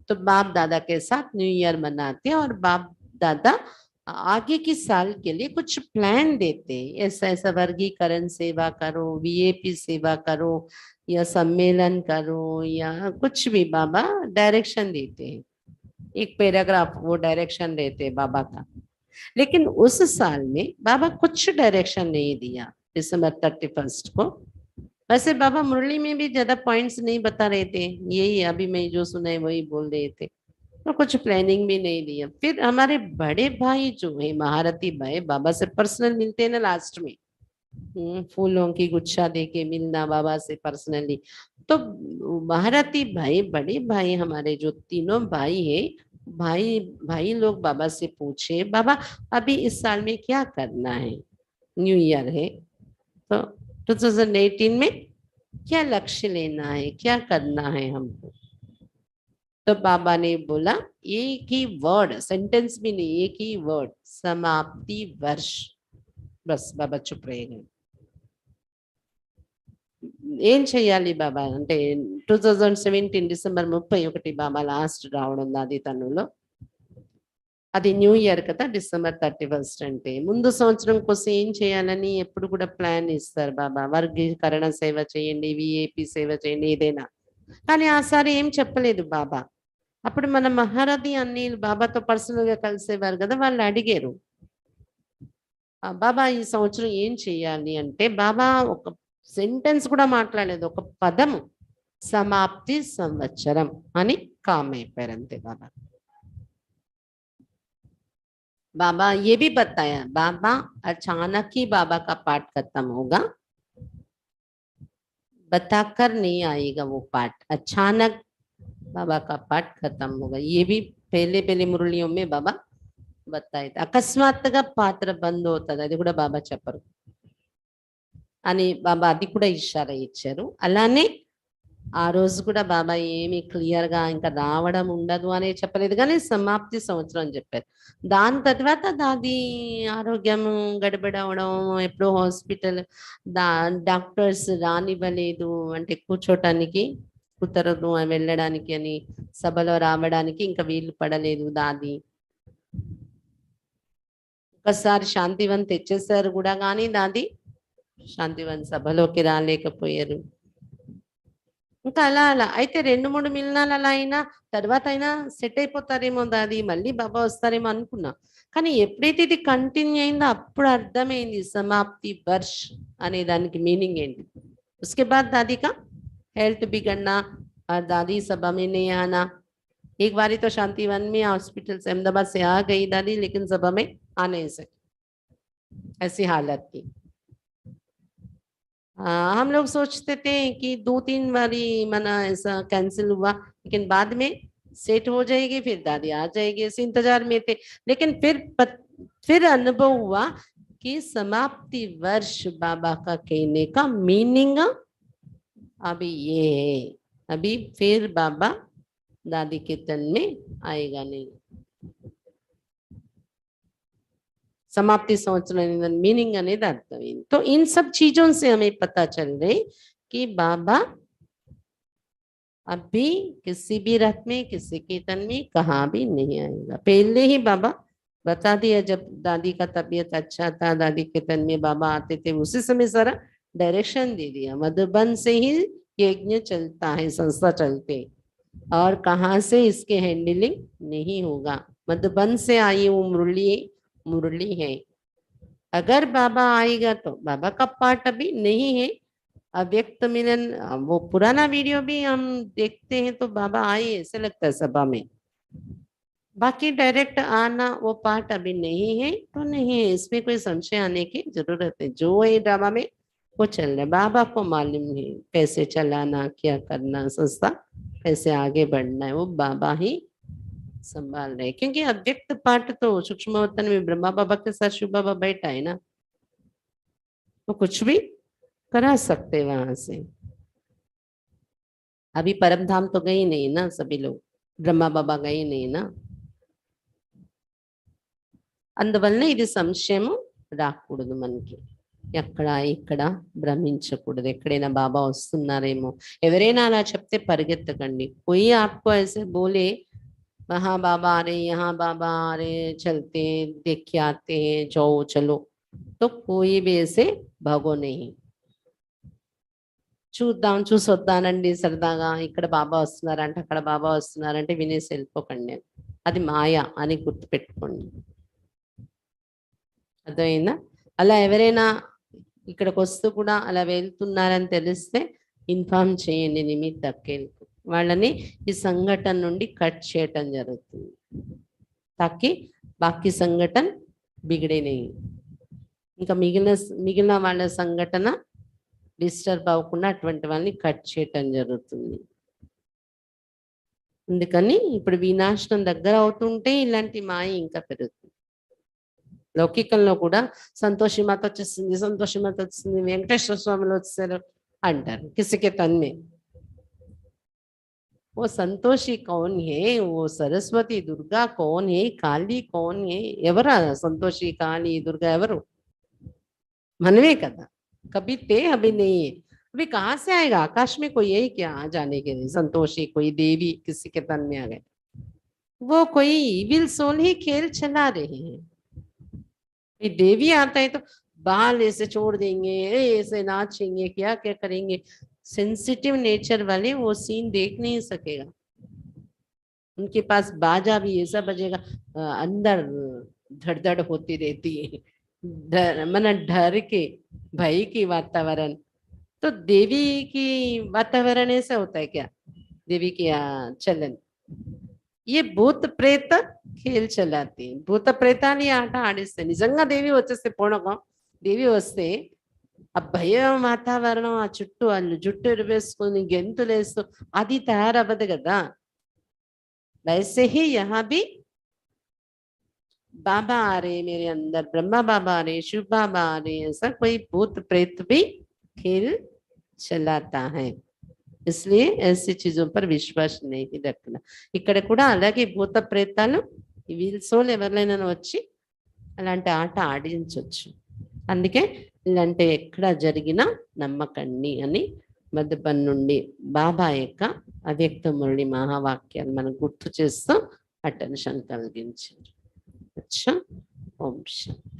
तो बाप दादा के साथ न्यू ईयर मनाते हैं और बाप दादा आगे की साल के लिए कुछ प्लान देते हैं। ऐसा ऐसा वर्गीकरण सेवा करो, वीएपी सेवा करो, या सम्मेलन करो, या कुछ भी बाबा डायरेक्शन देते हैं। एक पैराग्राफ वो डायरेक्शन देते हैं बाबा का। लेकिन उस साल में बाबा कुछ डायरेक्शन नहीं दिया दिसंबर 31 को। वैसे बाबा मुरली में भी ज्यादा पॉइंट्स नहीं बता रहे थे, यही अभी मैं जो सुना है वही बोल रहे थे, तो कुछ प्लानिंग भी नहीं दिया। फिर हमारे बड़े भाई जो है महारथी भाई, बाबा से पर्सनल मिलते हैं ना लास्ट में, फूलों की गुच्छा देके मिलना बाबा से पर्सनली। तो महारथी भाई बड़े भाई हमारे जो तीनों भाई है, भाई भाई लोग बाबा से पूछे बाबा अभी इस साल में क्या करना है, न्यू ईयर है तो 2018 में क्या लक्ष्य लेना है, क्या करना है हमको। तो बाबा ने बोला एक ही वर्ड, सेंटेंस भी नहीं, एक ही वर्ड, समाप्ति वर्ष। बस बाबा चुप रह गए। ఏం చెయ్యాలి బాబా అంటే 2017 డిసెంబర్ 31 బాబా లాస్ట్ రావడం దాది తనులో, అది న్యూ ఇయర్ కదా డిసెంబర్ 31 అంటే ముందు సంవత్సరం కోసం ఏం చేయాలని ఎప్పుడు కూడా ప్లాన్ ఇస్తారు బాబా. వర్గీకరణ సేవ చేయండి, విఏపి సేవ చేయండి, ఏదైనా. కానీ ఆసారి ఏం చెప్పలేదు బాబా. అప్పుడు మన మహారథి అన్ని బాబాతో పర్సనల్ గా కలిసేవారు కదా, వాళ్ళు అడిగారు బాబా ఈ సంవత్సరం ఏం చేయాలి అంటే బాబా ఒక సెంటెన్స్ కూడా మాట్లాడలేదు, ఒక పదము समाप्ति संवत्सरम అని काम అయిపోయారు అంతే बाबा। बाबा ये भी बताया बाबा अचानक ही बाबा का पाठ खत्म होगा, बताकर नहीं आएगा वो पाठ, अचानक बाबा का पाठ खत्म होगा। ये भी पहले पहले मुरलियों में बाबा बताए थे। అకస్మాత్తుగా పాత్ర బంద్ అవుతుంది, అది కూడా బాబా చెప్పరు అని బాబా అది కూడా ఇషారా ఇచ్చారు। అలానే ఆ రోజు కూడా బాబా ఏమి క్లియర్ గా ఇంకా రావడం ఉండదు అని చెప్పలేదు, కానీ సమాప్తి సంవత్సరం అని చెప్పారు। దాని తర్వాత దాది ఆరోగ్యం గడబడవడం, ఎప్పుడో హాస్పిటల్ డాక్టర్స్ రానివ్వలేదు, అంటే కూర్చోటానికి కుదరదు వెళ్ళడానికి అని, సభలో రావడానికి ఇంకా వీలు పడలేదు దాది। ఒకసారి శాంతివన్ తెచ్చేసారు కూడా కానీ దాది శాంతివన్ సభలోకి రాలేకపోయారు। ఇంకా అలా అలా అయితే 2-3 మిలనాలు అలా అయినా తర్వాత అయినా సెట్ అయిపోతారేమో దాది, మళ్ళీ బాబా వస్తారేమో అనుకున్నా। కానీ ఎప్పుడైతే ఇది కంటిన్యూ అయిందో అప్పుడు అర్థమైంది समाप्ति वर्ष అనే దానికి మీనింగ్ ఏంటి। उसके बाद दादी का हेल्थ बिगड़ना और दादी सभा में नहीं आना। एक बारी तो शांतिवन में हॉस्पिटल से अहमदाबाद से आ गई दादी, लेकिन सभा में आ नहीं सकी, ऐसी हालत थी। हम लोग सोचते थे कि 2-3 बारी मना ऐसा कैंसिल हुआ, लेकिन बाद में सेट हो जाएगी, फिर दादी आ जाएगी, इस इंतजार में थे। लेकिन फिर अनुभव हुआ कि समाप्ति वर्ष बाबा का कहने का मीनिंग अभी ये है, अभी फिर बाबा दादी के तन में आएगा नहीं। समाप्ति संवत्सर मीनिंग అనేది అర్థమైంది। तो इन सब चीजों से हमें पता चल रही कि बाबा अभी किसी भी रथ में किसी के तन में कहाँ भी नहीं आएगा। पहले ही बाबा बता दिया, जब दादी का तबीयत अच्छा था दादी के तन में बाबा आते थे, उसी समय सारा डायरेक्शन दे दिया। मधुबन से ही यज्ञ चलता है, संस्था चलते, और कहाँ से इसके हैंडलिंग नहीं होगा। मधुबन से आई वो मुरली है। अगर बाबा आएगा तो बाबा का पार्ट अभी नहीं है। अव्यक्त मिलन वो पुराना वीडियो भी हम देखते हैं तो बाबा आए ऐसे लगता है सभा में। बाकी डायरेक्ट आना वो पार्ट अभी नहीं है तो नहीं है, इसमें कोई संशय आने की जरूरत है। जो है ड्रामा में वो चल रहा है, बाबा को मालूम है कैसे चलाना, क्या करना, संस्था कैसे आगे बढ़ना है, वो बाबा ही संभाल रहे। क्योंकि अव्यक्त पार्ट तो सूक्ष्म वतन में ब्रह्मा बाबा के साथ शिव बाबा बैठा है ना, वो कुछ भी करा सकते वहां से। अभी परम धाम तो गई नहीं ना सभी लोग, ब्रह्मा बाबा गई नहीं ना। అందువలన ఇది సంశయము రాకూడదు మనకి, ఎక్కడ ఇక్కడ భ్రమించకూడదు। ఎక్కడైనా బాబా వస్తున్నారేమో, ఎవరైనా అలా చెప్తే పరిగెత్తకండి। कोई आपको ऐसे बोले वहां बाबा आ रहे, यहाँ बाबा आ रहे, चलते देख के आते हैं, जाओ चलो, तो कोई भी ऐसे भागो नहीं। చూద్దాం చూసి వద్దానండి సరదాగా, ఇక్కడ బాబా వస్తున్నారంటే అక్కడ బాబా వస్తున్నారంటే వినేసి వెళ్ళిపోకండి, అది మాయ అని గుర్తుపెట్టుకోండి। అర్థమైందా? అలా ఎవరైనా ఇక్కడికి వస్తూ కూడా అలా వెళ్తున్నారని తెలిస్తే ఇన్ఫార్మ్ చేయండి నిమిత్ దక్కేందుకు, వాళ్ళని ఈ సంఘటన నుండి కట్ చేయటం జరుగుతుంది, తాకి బాకీ సంఘటన బిగడేనే। ఇంకా మిగిలిన వాళ్ళ సంఘటన డిస్టర్బ్ అవ్వకుండా అటువంటి వాళ్ళని కట్ చేయటం జరుగుతుంది। అందుకని ఇప్పుడు వినాశనం దగ్గర అవుతుంటే ఇలాంటి మాయ ఇంకా పెరుగుతుంది। లౌకికంలో కూడా సంతోషి మాత వచ్చేసింది, సంతోషి మాత వచ్చింది, వెంకటేశ్వర స్వామిలు వచ్చారు అంటారు కిసికే తన్మే। वो संतोषी कौन है, वो सरस्वती दुर्गा कौन है, काली कौन है, ఎవరా సంతోషి కాళీ దుర్గా ఎవరు? मनवे कदा, कभी थे अभी नहीं है। अभी कहाँ से आएगा, आकाश में कोई है क्या आ जाने के लिए? संतोषी कोई देवी किसी के तन में आ गए, वो कोई इविल सोल ही खेल चला रहे हैं। देवी आता है तो बाल ऐसे छोड़ देंगे, ऐसे नाचेंगे, क्या क्या करेंगे। सेंसिटिव नेचर वाले वो सीन देख नहीं सकेगा, उनके पास बाजा भी ऐसा बजेगा अंदर धड़धड़ होती रहती है, डर के भय की वातावरण। तो देवी की वातावरण ऐसा होता है क्या? देवी की चलन, ये भूत प्रेत खेल चलाती, భూత ప్రేతాన్ని ఆట ఆడిస్తే నిజంగా దేవి వచ్చేస్తే పూర్ణకం, దేవి వస్తే ఆ భయం వాతావరణం, ఆ చుట్టూ వాళ్ళు జుట్టు ఎరువేసుకొని గెంతులేస్తూ అది తయారవ్వదు కదా। वैसे ही यहाँ भी बाबा आ रहे मेरे अंदर, ब्रह्मा बाबा आ रहे, शिव बाबा आ रहे, ऐसा कोई भूत प्रेत भी खेल चलाता है। इसलिए ऐसी चीजों पर विश्वास नहीं रखना। ఇక్కడ కూడా అలాగే భూత ప్రేతాలు వీల్ సోల్ ఎవరైనా వచ్చి అలాంటి ఆట ఆడించవచ్చు। అందుకే ఇలాంటి ఎక్కడ జరిగినా నమ్మకండి అని మధుబన్ నుండి బాబా యొక్క అవ్యక్త మురళి మహావాక్యాలు మనకు గుర్తు చేస్తూ అటెన్షన్ కలిగించారు। అచ్చా, ఓం శాంతి।